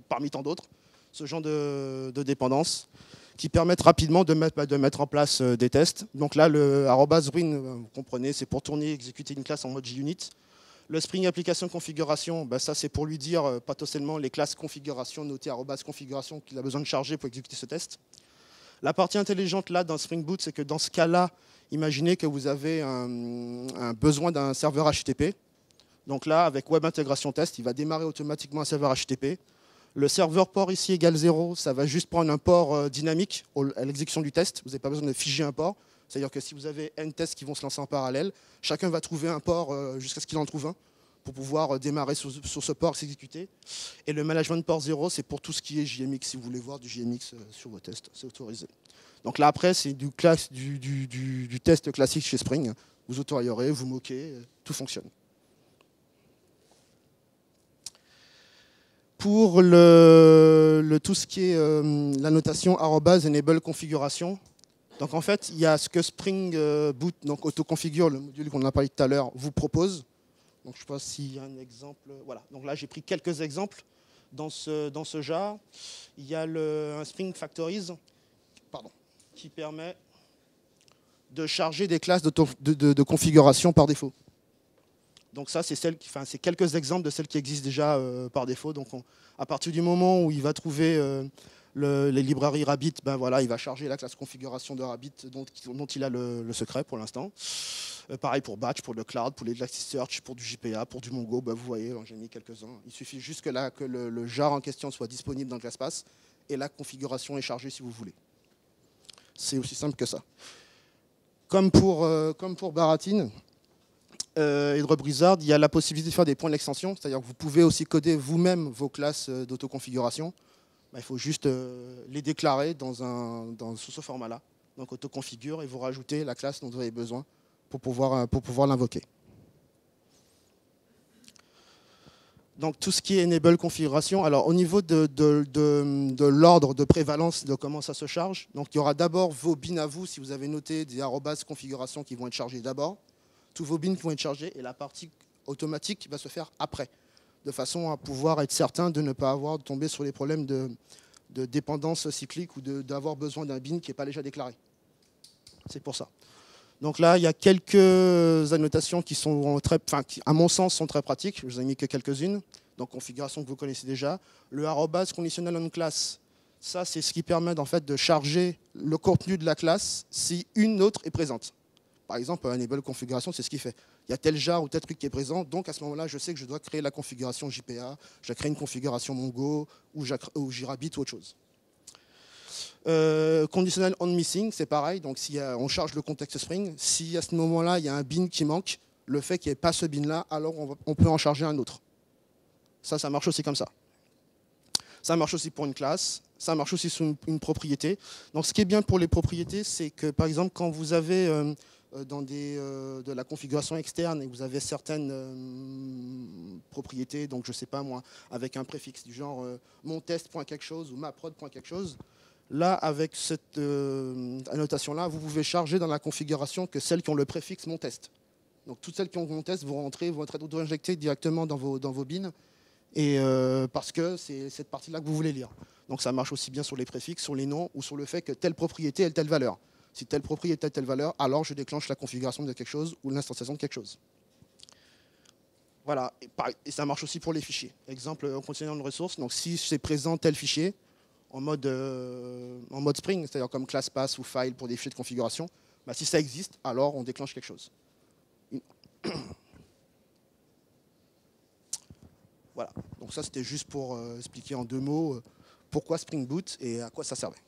Speaker 3: parmi tant d'autres, ce genre de dépendances qui permettent rapidement de mettre en place des tests. Donc là, le @win, vous comprenez, c'est pour tourner, exécuter une classe en mode JUnit. Le Spring Application Configuration, ça c'est pour lui dire potentiellement les classes configuration notées @configuration qu'il a besoin de charger pour exécuter ce test. La partie intelligente là dans Spring Boot, c'est que dans ce cas-là, imaginez que vous avez un besoin d'un serveur HTTP. Donc là, avec Web Intégration Test, il va démarrer automatiquement un serveur HTTP. Le serveur port ici égale 0, ça va juste prendre un port dynamique à l'exécution du test. Vous n'avez pas besoin de figer un port. C'est-à-dire que si vous avez n tests qui vont se lancer en parallèle, chacun va trouver un port jusqu'à ce qu'il en trouve un pour pouvoir démarrer sur ce port, s'exécuter. Et le management port 0, c'est pour tout ce qui est JMX. Si vous voulez voir du JMX sur vos tests, c'est autorisé. Donc là, après, c'est du test classique chez Spring. Vous autoriserez, vous moquez, tout fonctionne. Pour tout ce qui est la notation @enable configuration, donc en fait, il y a ce que Spring Boot, donc autoconfigure, le module qu'on a parlé tout à l'heure, vous propose. Donc je ne sais pas s'il y a un exemple. Voilà. Donc là, j'ai pris quelques exemples dans ce genre. Il y a un Spring Factories, qui permet de charger des classes de configuration par défaut. Donc ça, c'est quelques exemples de celles qui existent déjà par défaut. Donc à partir du moment où il va trouver les librairies Rabbit, il va charger la classe configuration de Rabbit dont il a le secret pour l'instant. Pareil pour Batch, pour le Cloud, pour l'Elasticsearch, pour du JPA, pour du Mongo. Vous voyez, j'en ai mis quelques-uns. Il suffit juste que le jar en question soit disponible dans ClassPass et la configuration est chargée si vous voulez. C'est aussi simple que ça. Comme pour Baratin et Blizzard, il y a la possibilité de faire des points d'extension, c'est-à-dire que vous pouvez aussi coder vous-même vos classes d'autoconfiguration. Il faut juste les déclarer sous ce format-là. Donc autoconfigure et vous rajoutez la classe dont vous avez besoin pour pouvoir l'invoquer. Donc tout ce qui est enable configuration, alors au niveau de l'ordre de prévalence de comment ça se charge, donc il y aura d'abord vos bins à vous, si vous avez noté des @configuration qui vont être chargés d'abord, tous vos bins qui vont être chargés et la partie automatique va se faire après, de façon à pouvoir être certain de ne pas tomber sur les problèmes de dépendance cyclique ou d'avoir besoin d'un bin qui n'est pas déjà déclaré. C'est pour ça. Donc là, il y a quelques annotations qui sont à mon sens, sont très pratiques. Je vous ai mis que quelques-unes. Donc configuration que vous connaissez déjà. Le @conditional on class, ça c'est ce qui permet en fait de charger le contenu de la classe si une autre est présente. Par exemple, enable configuration, c'est ce qu'il fait. Il y a tel jar ou tel truc qui est présent, donc à ce moment-là, je sais que je dois créer la configuration JPA, je crée une configuration Mongo ou JRabbit ou autre chose. Conditional on missing, c'est pareil, donc si on charge le contexte Spring, si à ce moment-là, il y a un bin qui manque, le fait qu'il n'y ait pas ce bin-là, alors on peut en charger un autre. Ça marche aussi comme ça. Ça marche aussi pour une classe, ça marche aussi sur une propriété. Donc ce qui est bien pour les propriétés, c'est que par exemple, quand vous avez de la configuration externe et vous avez certaines propriétés, donc je ne sais pas moi, avec un préfixe du genre mon test.quelque chose ou ma prod.quelque chose, là, avec cette annotation-là, vous pouvez charger dans la configuration que celles qui ont le préfixe mon test. Donc toutes celles qui ont mon test vont être auto-injectées directement dans vos bins, et parce que c'est cette partie-là que vous voulez lire. Donc ça marche aussi bien sur les préfixes, sur les noms, ou sur le fait que telle propriété ait telle valeur. Si telle propriété a telle valeur, alors je déclenche la configuration de quelque chose ou l'instanciation de quelque chose. Voilà, et ça marche aussi pour les fichiers. Exemple, en continuant une ressource, donc si c'est présent tel fichier, en mode Spring, c'est-à-dire comme ClassPass ou File pour des fichiers de configuration, si ça existe, alors on déclenche quelque chose. Voilà, donc ça c'était juste pour expliquer en 2 mots pourquoi Spring Boot et à quoi ça servait.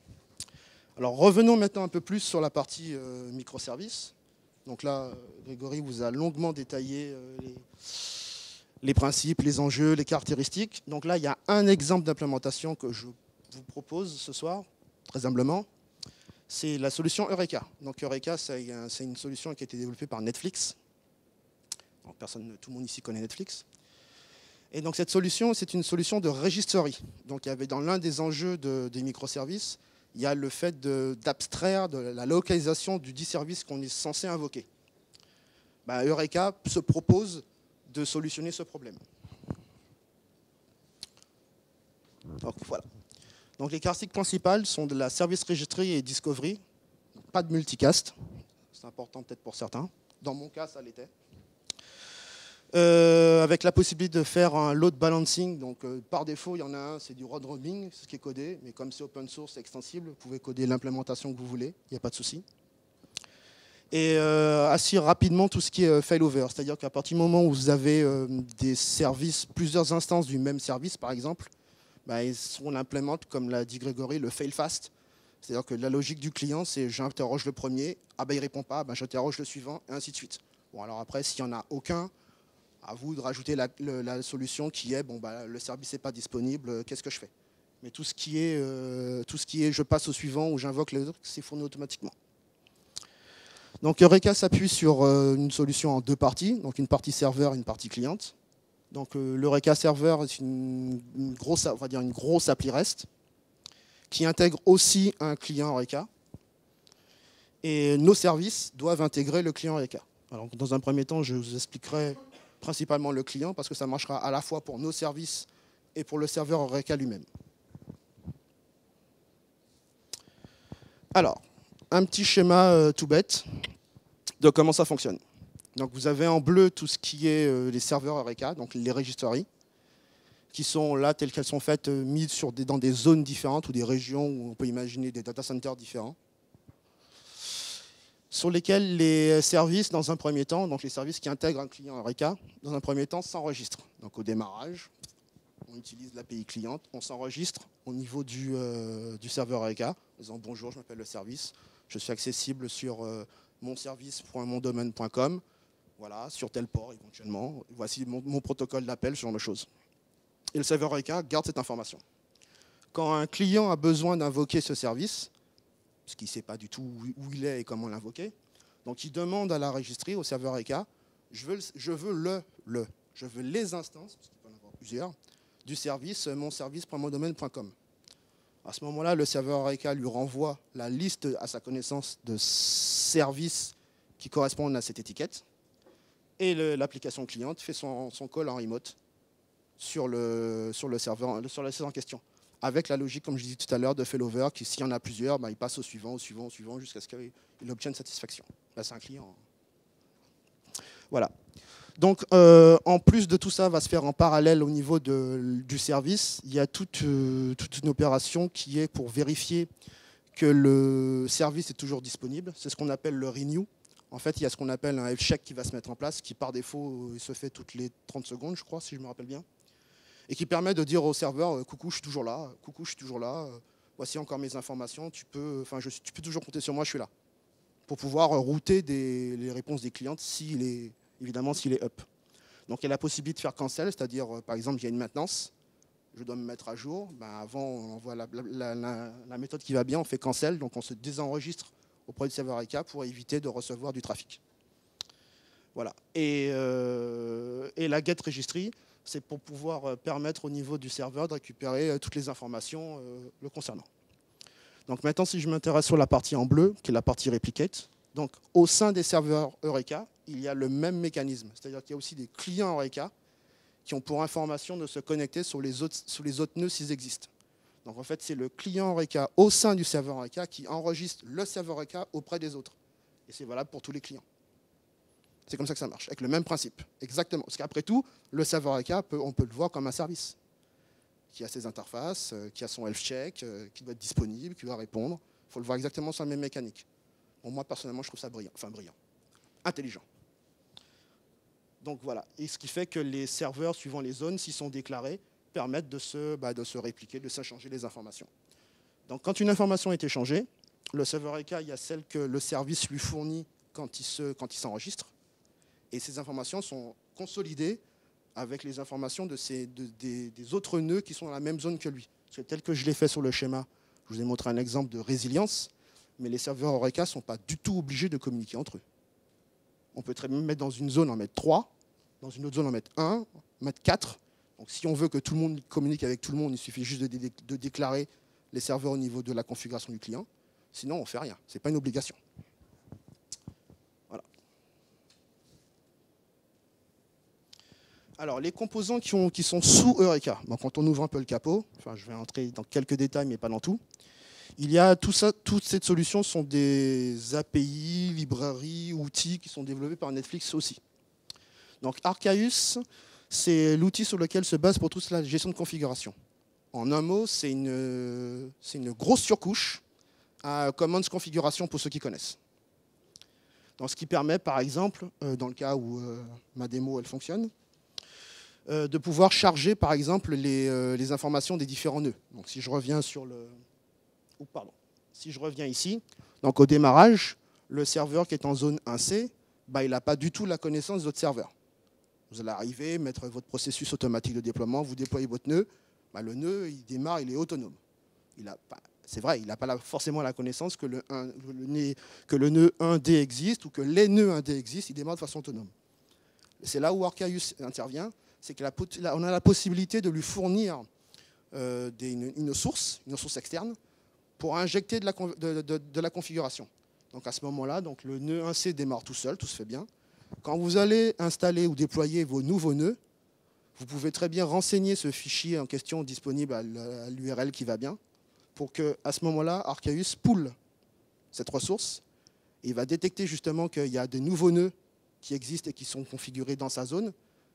Speaker 3: Alors revenons maintenant un peu plus sur la partie microservices. Donc là, Grégory vous a longuement détaillé les principes, les enjeux, les caractéristiques. Donc là, il y a un exemple d'implémentation que je vous propose ce soir, très humblement. C'est la solution Eureka. Donc Eureka, c'est une solution qui a été développée par Netflix. Donc, tout le monde ici connaît Netflix. Et donc cette solution, c'est une solution de registry. Donc il y avait dans l'un des enjeux des microservices, il y a le fait d'abstraire de la localisation du dit service qu'on est censé invoquer. bah, Eureka se propose de solutionner ce problème. Donc, voilà. Donc, les caractéristiques principales sont de la Service Registry et Discovery, pas de multicast, c'est important peut-être pour certains. Dans mon cas, ça l'était. Avec la possibilité de faire un load balancing, donc par défaut, il y en a un, c'est du road robin, c'est ce qui est codé, mais comme c'est open source, c'est extensible, vous pouvez coder l'implémentation que vous voulez, il n'y a pas de souci. Et assez rapidement tout ce qui est failover, c'est-à-dire qu'à partir du moment où vous avez des services, plusieurs instances du même service, par exemple, bah, on implémente, comme l'a dit Grégory, le fail fast. C'est-à-dire que la logique du client, c'est j'interroge le premier, ah ben il répond pas, ben j'interroge le suivant, et ainsi de suite. Bon, alors après, s'il n'y en a aucun, à vous de rajouter la solution qui est, bon, bah, le service n'est pas disponible, qu'est-ce que je fais? Mais tout ce qui est je passe au suivant ou j'invoque les autres, c'est fourni automatiquement. Donc Eureka s'appuie sur une solution en deux parties, donc une partie serveur et une partie cliente. Donc l'Eureka Server est une grosse appli REST qui intègre aussi un client Eureka. Et nos services doivent intégrer le client Eureka. Alors, dans un premier temps, je vous expliquerai principalement le client parce que ça marchera à la fois pour nos services et pour le serveur Eureka lui-même. Alors, un petit schéma tout bête de comment ça fonctionne. Donc vous avez en bleu tout ce qui est les serveurs Eureka, donc les registries, qui sont là telles qu'elles sont faites, mises dans des zones différentes ou des régions où on peut imaginer des data centers différents, sur lesquels les services, dans un premier temps, donc les services qui intègrent un client Eureka, dans un premier temps s'enregistrent. Donc au démarrage, on utilise l'API cliente, on s'enregistre au niveau du serveur Eureka, en disant bonjour, je m'appelle le service, je suis accessible sur monservice.mondomaine.com. Voilà, sur tel port éventuellement. Voici mon protocole d'appel, ce genre de choses. Et le serveur Eureka garde cette information. Quand un client a besoin d'invoquer ce service, parce qu'il ne sait pas du tout où il est et comment l'invoquer, donc il demande à la registrie, au serveur Eureka, je veux les instances, parce qu'il peut en avoir plusieurs, du service monservice.mondomaine.com. À ce moment-là, le serveur Eureka lui renvoie la liste à sa connaissance de services qui correspondent à cette étiquette. Et l'application cliente fait son call en remote sur le serveur en question. Avec la logique, comme je disais tout à l'heure, de failover, qui s'il y en a plusieurs, bah, il passe au suivant, jusqu'à ce qu'il obtienne satisfaction. Là, c'est un client. Voilà. Donc, en plus de tout ça, va se faire en parallèle au niveau du service. Il y a toute une opération qui est pour vérifier que le service est toujours disponible. C'est ce qu'on appelle le renew. En fait, il y a ce qu'on appelle un health-check qui va se mettre en place, qui par défaut se fait toutes les 30 secondes, je crois, si je me rappelle bien, et qui permet de dire au serveur « Coucou, je suis toujours là, voici encore mes informations, tu peux toujours compter sur moi, je suis là », pour pouvoir router les réponses des clientes, évidemment s'il est up. Donc il y a la possibilité de faire cancel, c'est-à-dire, par exemple, il y a une maintenance, je dois me mettre à jour, ben, avant, on envoie la méthode qui va bien, on fait cancel, donc on se désenregistre auprès du serveur Eureka pour éviter de recevoir du trafic. Voilà. Et la get registry, c'est pour pouvoir permettre au niveau du serveur de récupérer toutes les informations le concernant. Donc maintenant, si je m'intéresse sur la partie en bleu, qui est la partie replicate, donc au sein des serveurs Eureka, il y a le même mécanisme. C'est-à-dire qu'il y a aussi des clients Eureka qui ont pour information de se connecter sur les autres nœuds s'ils existent. Donc en fait, c'est le client Eureka au sein du serveur Eureka qui enregistre le serveur Eureka auprès des autres. Et c'est valable pour tous les clients. C'est comme ça que ça marche, avec le même principe. Exactement. Parce qu'après tout, le serveur Eureka, on peut le voir comme un service qui a ses interfaces, qui a son health check, qui doit être disponible, qui doit répondre. Il faut le voir exactement sur la même mécanique. Bon, moi, personnellement, je trouve ça brillant. Intelligent. Donc voilà. Et ce qui fait que les serveurs, suivant les zones, s'ils sont déclarés, permettent de se répliquer, de s'échanger les informations. Donc quand une information est échangée, le serveur Eureka, il y a celle que le service lui fournit quand il s'enregistre, et ces informations sont consolidées avec les informations des autres nœuds qui sont dans la même zone que lui. C'est tel que je l'ai fait sur le schéma, je vous ai montré un exemple de résilience, mais les serveurs Eureka ne sont pas du tout obligés de communiquer entre eux. On peut très bien mettre dans une zone en mettre 3, dans une autre zone en mettre 1, mettre 4. Donc si on veut que tout le monde communique avec tout le monde, il suffit juste de déclarer les serveurs au niveau de la configuration du client. Sinon, on ne fait rien. Ce n'est pas une obligation. Voilà. Alors, les composants qui sont sous Eureka, donc quand on ouvre un peu le capot, enfin, je vais entrer dans quelques détails, mais pas dans tout, il y a tout ça, toutes ces solutions sont des API, librairies, outils qui sont développés par Netflix aussi. Donc, Archaeus, c'est l'outil sur lequel se base pour toute la gestion de configuration. En un mot, c'est une grosse surcouche à commande configuration pour ceux qui connaissent. Donc, ce qui permet, par exemple, dans le cas où ma démo elle fonctionne, de pouvoir charger, par exemple, les informations des différents nœuds. Donc, si je reviens sur le... Si je reviens ici, donc au démarrage, le serveur qui est en zone 1C, il n'a pas du tout la connaissance des autres serveurs. Vous allez arriver, mettre votre processus automatique de déploiement, vous déployez votre nœud, le nœud, il démarre, il est autonome. C'est vrai, il n'a pas forcément la connaissance que le nœud 1D existe ou que les nœuds 1D existent, il démarre de façon autonome. C'est là où Archaeus intervient, c'est qu'on a la possibilité de lui fournir une source externe pour injecter de la configuration. Donc à ce moment-là, le nœud 1C démarre tout seul, tout se fait bien. Quand vous allez installer ou déployer vos nouveaux nœuds, vous pouvez très bien renseigner ce fichier en question disponible à l'URL qui va bien, pour qu'à ce moment-là, Archaeus pool cette ressource. Et il va détecter justement qu'il y a des nouveaux nœuds qui existent et qui sont configurés dans sa zone.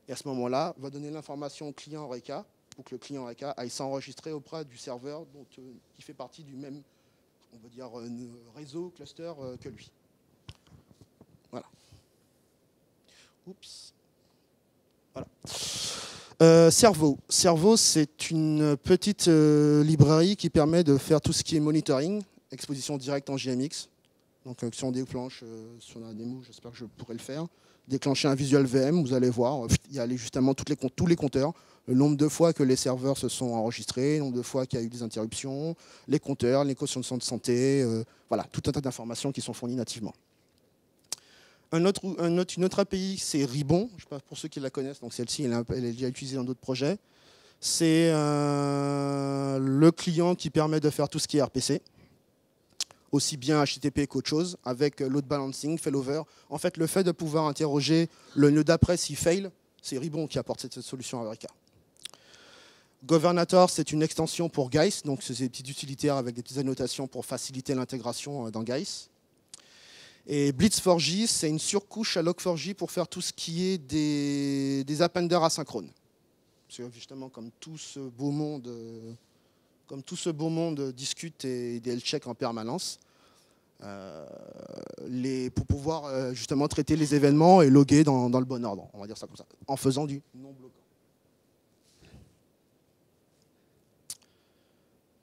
Speaker 3: Et à ce moment-là, va donner l'information au client Eureka pour que le client Eureka aille s'enregistrer auprès du serveur qui fait partie du même, on va dire, réseau, cluster que lui. Voilà. Oups. Voilà. Servo. Servo, c'est une petite librairie qui permet de faire tout ce qui est monitoring, exposition directe en JMX. Donc si on déclenche sur la démo, j'espère que je pourrai le faire, déclencher un visual VM, vous allez voir, il y a justement tous les compteurs, le nombre de fois que les serveurs se sont enregistrés, le nombre de fois qu'il y a eu des interruptions, les compteurs, les cautions de santé, voilà, tout un tas d'informations qui sont fournies nativement. Une autre API, c'est Ribbon, je ne sais pas pour ceux qui la connaissent, donc celle-ci, elle est déjà utilisée dans d'autres projets. C'est le client qui permet de faire tout ce qui est RPC, aussi bien HTTP qu'autre chose, avec load balancing, failover. En fait, le fait de pouvoir interroger le nœud d'après s'il fail, c'est Ribbon qui apporte cette solution à Eureka. Governator, c'est une extension pour Guice, donc c'est des petits utilitaires avec des petites annotations pour faciliter l'intégration dans Guice. Et Blitz4j, c'est une surcouche à Log4j pour faire tout ce qui est des appenders asynchrones. Parce que justement, comme tout ce beau monde discute et des health checks en permanence, pour pouvoir justement traiter les événements et loguer dans le bon ordre, on va dire ça comme ça, en faisant du non bloquant.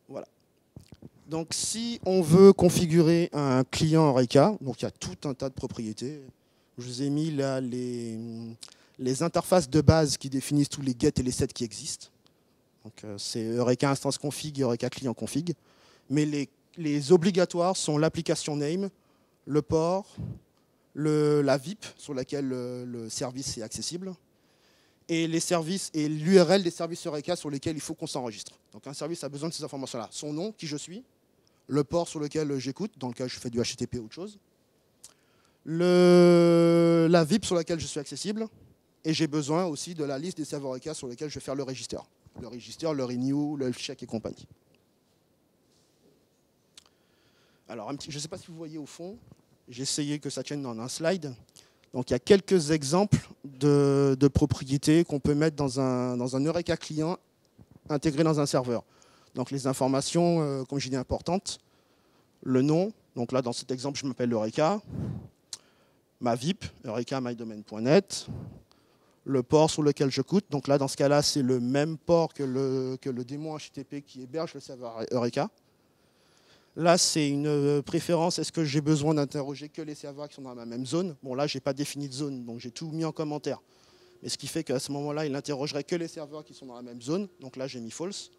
Speaker 3: Voilà. Donc si on veut configurer un client Eureka, donc il y a tout un tas de propriétés. Je vous ai mis là les interfaces de base qui définissent tous les get et les set qui existent. C'est Eureka instance config et Eureka client config. Mais les obligatoires sont l'application name, le port, la VIP sur laquelle le service est accessible, et les services et l'URL des services Eureka sur lesquels il faut qu'on s'enregistre. Donc un service a besoin de ces informations-là. Son nom, qui je suis, le port sur lequel j'écoute, dans le cas où je fais du HTTP ou autre chose, la VIP sur laquelle je suis accessible, et j'ai besoin aussi de la liste des serveurs Eureka sur lesquels je vais faire le register. Le register, le renew, le health check et compagnie. Alors, je ne sais pas si vous voyez au fond, j'ai essayé que ça tienne dans un slide. Donc, il y a quelques exemples de propriétés qu'on peut mettre dans un Eureka client intégré dans un serveur. Donc, les informations, comme j'ai dit, importantes. Le nom, donc là, dans cet exemple, je m'appelle Eureka. Ma VIP, Eureka mydomain.net. Le port sur lequel je coûte. Donc là, dans ce cas-là, c'est le même port que le démon HTTP qui héberge le serveur Eureka. Là, c'est une préférence. Est-ce que j'ai besoin d'interroger que les serveurs qui sont dans ma même zone? Bon, là, je n'ai pas défini de zone, donc j'ai tout mis en commentaire. Mais ce qui fait qu'à ce moment-là, il n'interrogerait que les serveurs qui sont dans la même zone. Donc là, j'ai mis false.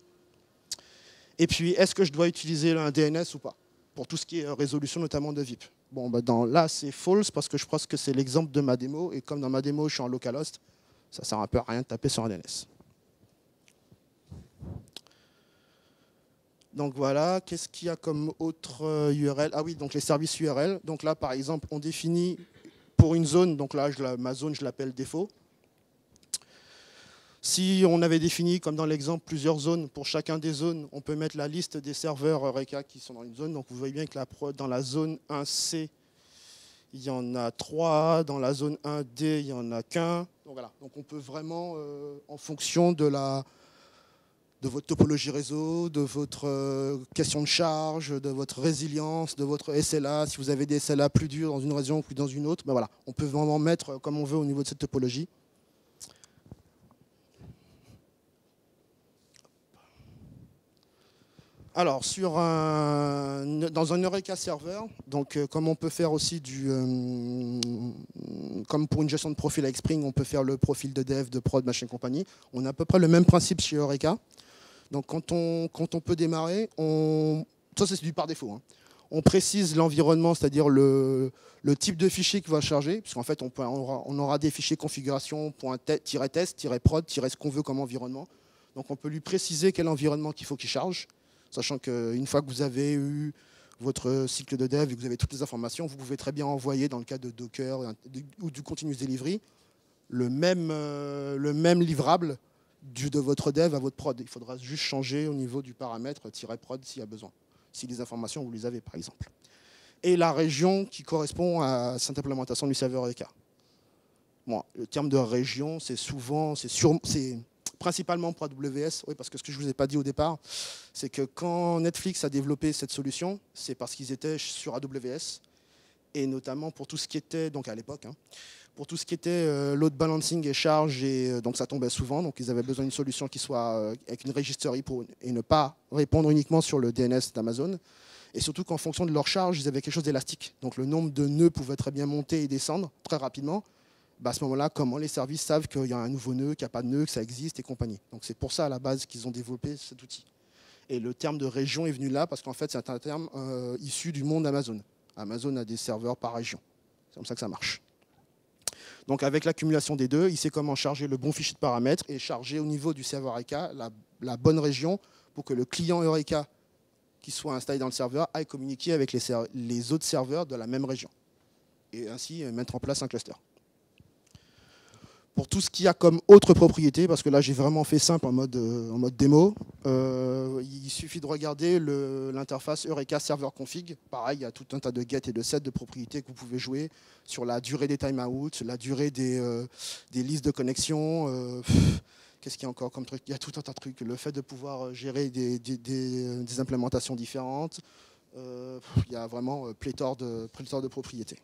Speaker 3: Et puis, est-ce que je dois utiliser un DNS ou pas? Pour tout ce qui est résolution, notamment de VIP. Bon, là, c'est false parce que je pense que c'est l'exemple de ma démo. Et comme dans ma démo, je suis en localhost, ça ne sert un peu à rien de taper sur un DNS. Donc voilà, qu'est-ce qu'il y a comme autre URL? Ah oui, donc les services URL. Donc là, par exemple, on définit pour une zone, donc là, ma zone, je l'appelle défaut. Si on avait défini, comme dans l'exemple, plusieurs zones, pour chacun des zones, on peut mettre la liste des serveurs Eureka qui sont dans une zone. Donc vous voyez bien que dans la zone 1C, il y en a 3, dans la zone 1D, il n'y en a qu'un. Donc voilà, donc on peut vraiment, en fonction de votre topologie réseau, de votre question de charge, de votre résilience, de votre SLA, si vous avez des SLA plus durs dans une région que dans une autre, ben voilà, on peut vraiment mettre comme on veut au niveau de cette topologie. Alors, dans un Eureka Server, donc, comme on peut faire aussi comme pour une gestion de profil avec Spring, on peut faire le profil de dev, de prod, machin compagnie. On a à peu près le même principe chez Eureka. Donc, quand on peut démarrer, ça c'est du par défaut, hein. On précise l'environnement, c'est-à-dire le type de fichier qui va charger, puisqu'en fait, on aura des fichiers configuration, .test, .prod, ce qu'on veut comme environnement. Donc, on peut lui préciser quel environnement qu'il faut qu'il charge. Sachant qu'une fois que vous avez eu votre cycle de dev et que vous avez toutes les informations, vous pouvez très bien envoyer, dans le cas de Docker ou du Continuous Delivery, le même livrable de votre dev à votre prod. Il faudra juste changer au niveau du paramètre -prod s'il y a besoin, si les informations, vous les avez, par exemple. Et la région qui correspond à cette implémentation du serveur Eureka. Bon, le terme de région, c'est principalement pour AWS, oui, parce que ce que je ne vous ai pas dit au départ, c'est que quand Netflix a développé cette solution, c'est parce qu'ils étaient sur AWS, et notamment pour tout ce qui était, donc à l'époque, hein, pour tout ce qui était load balancing et charge, et donc ça tombait souvent, donc ils avaient besoin d'une solution qui soit avec une registry et ne pas répondre uniquement sur le DNS d'Amazon. Et surtout qu'en fonction de leur charge, ils avaient quelque chose d'élastique. Donc le nombre de nœuds pouvait très bien monter et descendre très rapidement. Bah à ce moment-là, comment les services savent qu'il y a un nouveau nœud, qu'il n'y a pas de nœud, que ça existe et compagnie. Donc c'est pour ça à la base qu'ils ont développé cet outil. Et le terme de région est venu là parce qu'en fait c'est un terme issu du monde Amazon. Amazon a des serveurs par région. C'est comme ça que ça marche. Donc avec l'accumulation des deux, il sait comment charger le bon fichier de paramètres et charger au niveau du serveur Eureka la bonne région pour que le client Eureka qui soit installé dans le serveur aille communiquer avec les autres serveurs de la même région. Et ainsi mettre en place un cluster. Pour tout ce qu'il y a comme autre propriété, parce que là j'ai vraiment fait simple en mode démo, il suffit de regarder l'interface Eureka Server Config. Pareil, il y a tout un tas de get et de set de propriétés que vous pouvez jouer sur la durée des timeouts, la durée des listes de connexion. Qu'est-ce qu'il y a encore comme truc? Il y a tout un tas de trucs. Le fait de pouvoir gérer des implémentations différentes. Il y a vraiment pléthore de propriétés.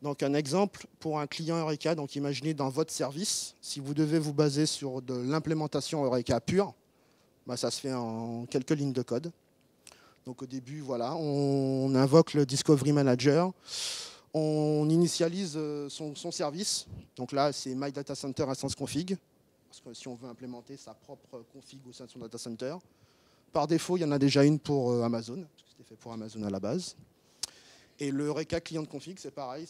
Speaker 3: Donc un exemple pour un client Eureka, donc imaginez dans votre service, si vous devez vous baser sur de l'implémentation Eureka pure, bah ça se fait en quelques lignes de code. Donc au début, voilà, on invoque le Discovery Manager, on initialise son service. Donc là, c'est My Data Center Instance Config, parce que si on veut implémenter sa propre config au sein de son data center. Par défaut, il y en a déjà une pour Amazon, parce que c'était fait pour Amazon à la base. Et le Eureka Client Config, c'est pareil,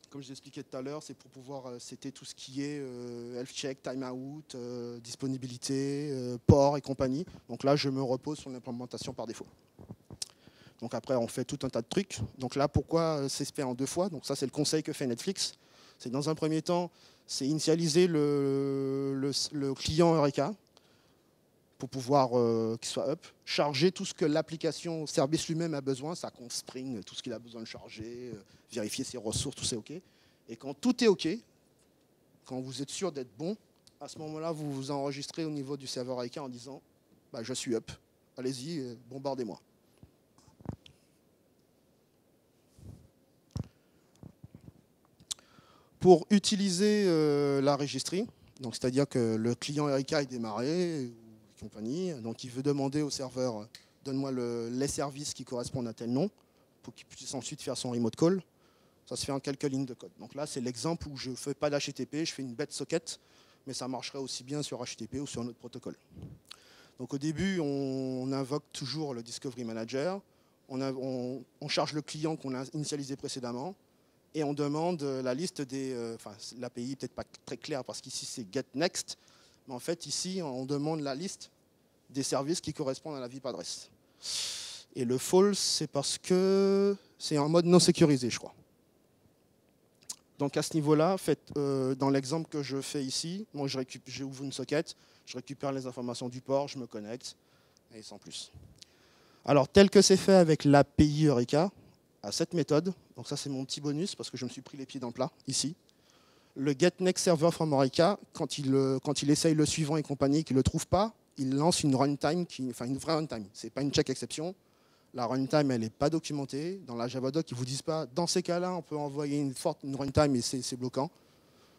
Speaker 3: comme je vous expliquais tout à l'heure, c'est pour pouvoir setter tout ce qui est health check, timeout, disponibilité, port et compagnie. Donc là, je me repose sur l'implémentation par défaut. Donc après, on fait tout un tas de trucs. Donc là, pourquoi c'est fait en deux fois? Donc ça, c'est le conseil que fait Netflix. C'est dans un premier temps, c'est initialiser le client Eureka pour pouvoir qu'il soit up, charger tout ce que l'application service lui-même a besoin, ça compte Spring, tout ce qu'il a besoin de charger, vérifier ses ressources, tout c'est OK. Et quand tout est OK, quand vous êtes sûr d'être bon, à ce moment-là, vous vous enregistrez au niveau du serveur Eureka en disant bah, « je suis up, allez-y, bombardez-moi ». Pour utiliser la registry, c'est-à-dire que le client Eureka est démarré, compagnie, donc il veut demander au serveur donne-moi les services qui correspondent à tel nom pour qu'il puisse ensuite faire son remote call. Ça se fait en quelques lignes de code. Donc là, c'est l'exemple où je ne fais pas d'HTTP, je fais une bête socket, mais ça marcherait aussi bien sur HTTP ou sur un autre protocole. Donc au début, on invoque toujours le Discovery Manager, on charge le client qu'on a initialisé précédemment, et on demande la liste des... l'API n'est peut-être pas très claire parce qu'ici c'est getNext, mais en fait ici on demande la liste des services qui correspondent à la VIP adresse. Et le false, c'est parce que c'est en mode non sécurisé, je crois. Donc à ce niveau-là, dans l'exemple que je fais ici, moi j'ouvre une socket, je récupère les informations du port, je me connecte, et sans plus. Alors tel que c'est fait avec l'API Eureka, à cette méthode, donc ça c'est mon petit bonus parce que je me suis pris les pieds dans le plat, ici. Le getNextServer from Eureka, quand il essaye le suivant et compagnie, qu'il ne le trouve pas, il lance une runtime, enfin une vraie runtime, ce n'est pas une check exception. La runtime, elle n'est pas documentée. Dans la Javadoc, ils ne vous disent pas, dans ces cas-là, on peut envoyer une runtime et c'est bloquant.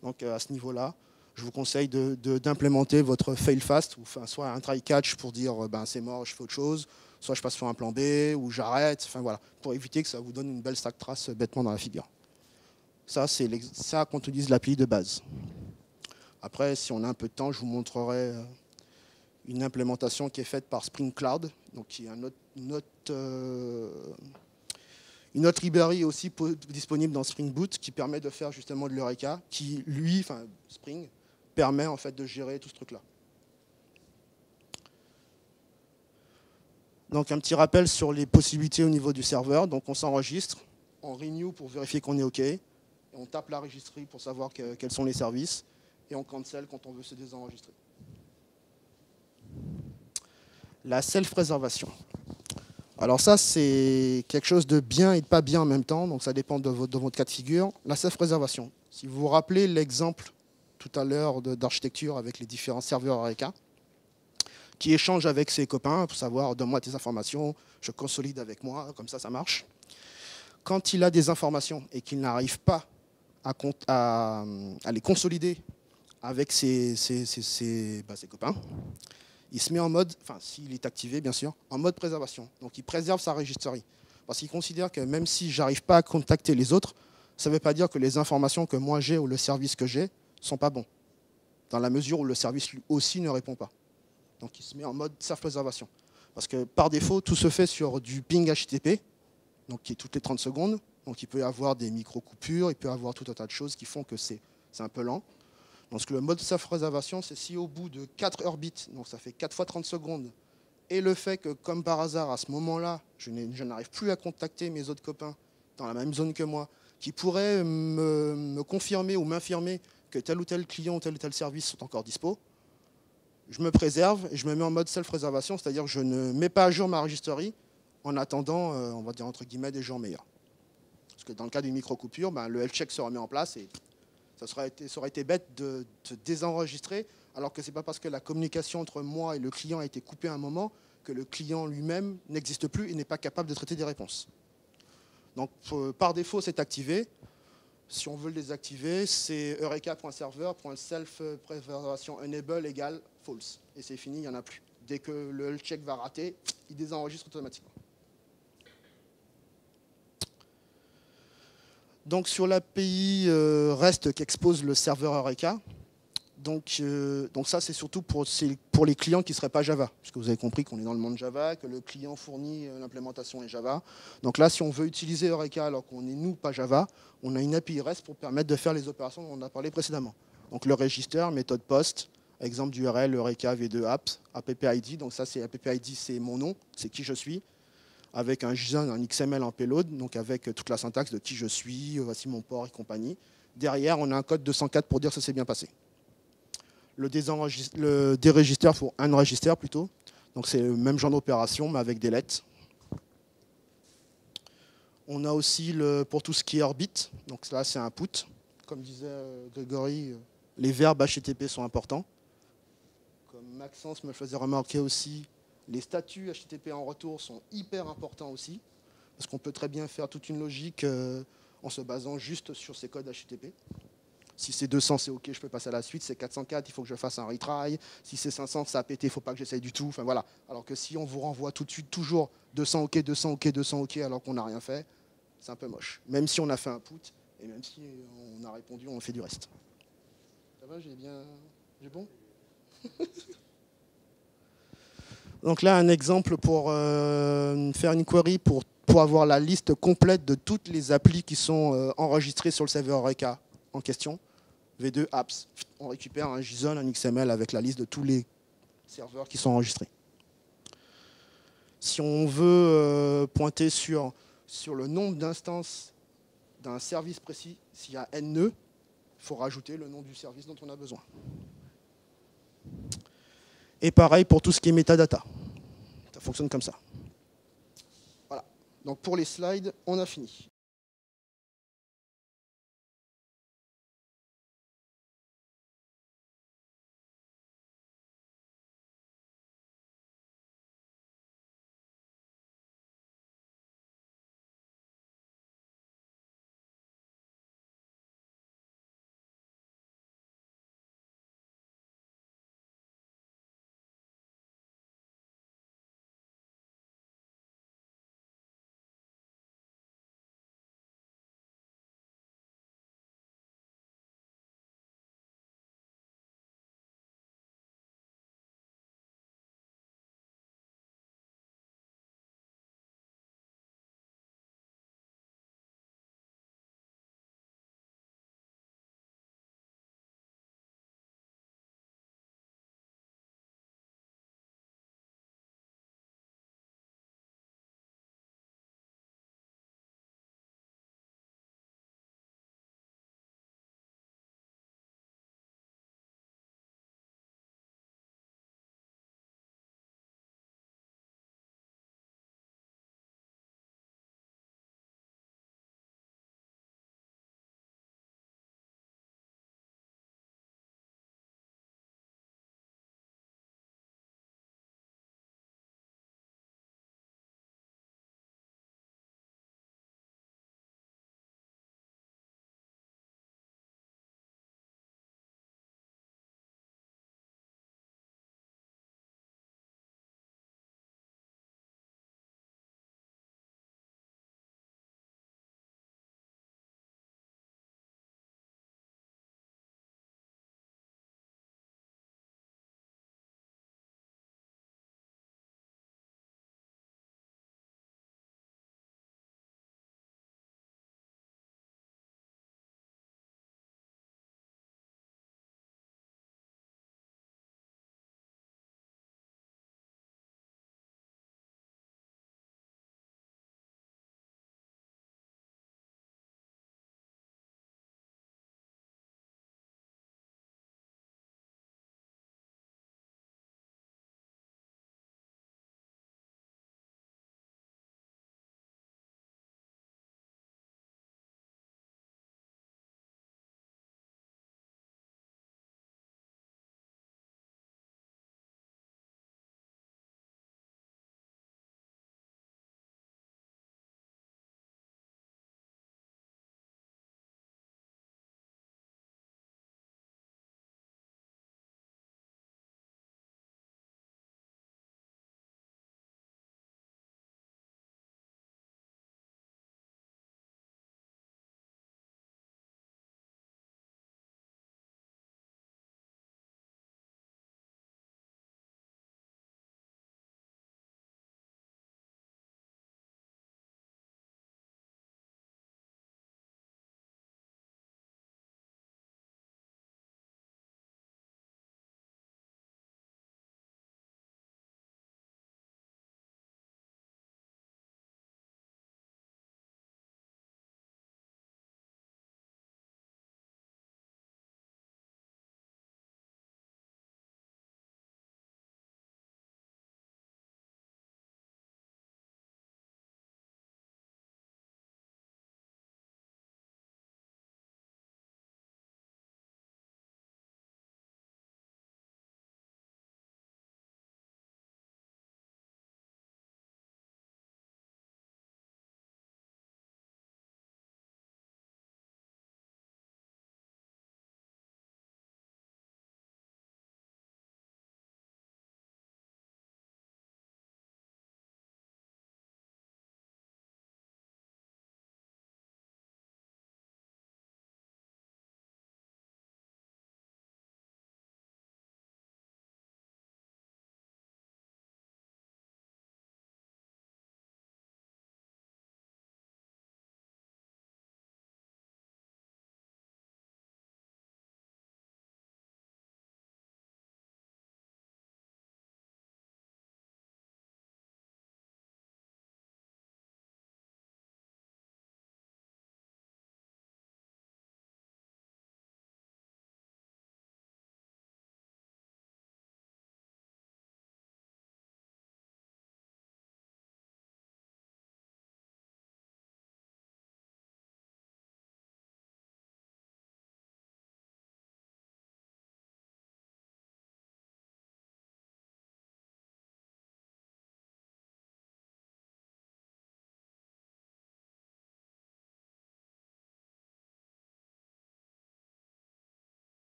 Speaker 3: Donc à ce niveau-là, je vous conseille d'implémenter votre fail fast, ou soit un try catch pour dire c'est mort, je fais autre chose, soit je passe sur un plan B, ou j'arrête, enfin voilà, pour éviter que ça vous donne une belle stack trace bêtement dans la figure. Ça, c'est ça qu'on utilise l'API de base. Après, si on a un peu de temps, je vous montrerai une implémentation qui est faite par Spring Cloud, donc qui est une autre librairie aussi disponible dans Spring Boot qui permet de faire justement de l'Eureka, qui lui, enfin Spring, permet en fait de gérer tout ce truc-là. Donc un petit rappel sur les possibilités au niveau du serveur. Donc on s'enregistre, on renew pour vérifier qu'on est OK, et on tape la registry pour savoir quels sont les services, et on cancel quand on veut se désenregistrer. La self-réservation. Alors ça, c'est quelque chose de bien et de pas bien en même temps, donc ça dépend de votre cas de figure. La self-réservation. Si vous vous rappelez l'exemple tout à l'heure d'architecture avec les différents serveurs Eureka, qui échangent avec ses copains pour savoir, donne-moi tes informations, je consolide avec moi, comme ça marche. Quand il a des informations et qu'il n'arrive pas à les consolider avec ses copains, il se met en mode, enfin s'il est activé bien sûr, en mode préservation. Donc il préserve sa registry. Parce qu'il considère que même si je n'arrive pas à contacter les autres, ça ne veut pas dire que les informations que moi j'ai ou le service que j'ai ne sont pas bons. Dans la mesure où le service lui aussi ne répond pas. Donc il se met en mode self-préservation. Parce que par défaut, tout se fait sur du ping HTTP, donc qui est toutes les 30 secondes. Donc il peut y avoir des micro-coupures, il peut y avoir tout un tas de choses qui font que c'est un peu lent. Donc le mode self-réservation, c'est si au bout de 4 heures bits, donc ça fait 4 fois 30 secondes, et le fait que, comme par hasard, à ce moment-là, je n'arrive plus à contacter mes autres copains dans la même zone que moi, qui pourraient me confirmer ou m'infirmer que tel ou tel client ou tel service sont encore dispo, je me préserve et je me mets en mode self-réservation, c'est-à-dire que je ne mets pas à jour ma registry en attendant, on va dire entre guillemets, des jours meilleurs. Parce que dans le cas d'une micro-coupure, le health check se remet en place et ça aurait été bête de désenregistrer, alors que ce n'est pas parce que la communication entre moi et le client a été coupée à un moment que le client lui-même n'existe plus et n'est pas capable de traiter des réponses. Donc par défaut, c'est activé. Si on veut le désactiver, c'est eureka.server.self-preservation enable égale false. Et c'est fini, il n'y en a plus. Dès que le health check va rater, il désenregistre automatiquement. Donc sur l'API REST qu'expose le serveur Eureka, donc ça c'est surtout pour les clients qui ne seraient pas Java, puisque vous avez compris qu'on est dans le monde Java, que le client fournit l'implémentation est Java. Donc là, si on veut utiliser Eureka alors qu'on n'est nous pas Java, on a une API REST pour permettre de faire les opérations dont on a parlé précédemment. Donc le register, méthode post, exemple d'URL Eureka v2 apps, appid, donc ça c'est appid, c'est mon nom, c'est qui je suis, avec un JSON, un XML en payload, donc avec toute la syntaxe de qui je suis, voici mon port et compagnie. Derrière, on a un code 204 pour dire que ça s'est bien passé. Le déregister pour unregister plutôt. Donc c'est le même genre d'opération, mais avec des lettres. On a aussi pour tout ce qui est orbit. Donc là, c'est un put. Comme disait Grégory, les verbes HTTP sont importants. Comme Maxence me le faisait remarquer aussi, les statuts HTTP en retour sont hyper importants aussi, parce qu'on peut très bien faire toute une logique en se basant juste sur ces codes HTTP. Si c'est 200, c'est OK, je peux passer à la suite. Si c'est 404, il faut que je fasse un retry. Si c'est 500, ça a pété, il ne faut pas que j'essaye du tout. Enfin, voilà. Alors que si on vous renvoie tout de suite toujours 200 OK, 200 OK, 200 OK, alors qu'on n'a rien fait, c'est un peu moche. Même si on a fait un put, et même si on a répondu, on fait du reste. Ça va, j'ai bon? Donc là, un exemple pour faire une query pour avoir la liste complète de toutes les applis qui sont enregistrées sur le serveur Eureka en question. V2 apps. On récupère un JSON, un XML avec la liste de tous les serveurs qui sont enregistrés. Si on veut pointer sur le nombre d'instances d'un service précis, s'il y a n nœuds, il faut rajouter le nom du service dont on a besoin. Et pareil pour tout ce qui est metadata. Ça fonctionne comme ça. Voilà. Donc pour les slides, on a fini.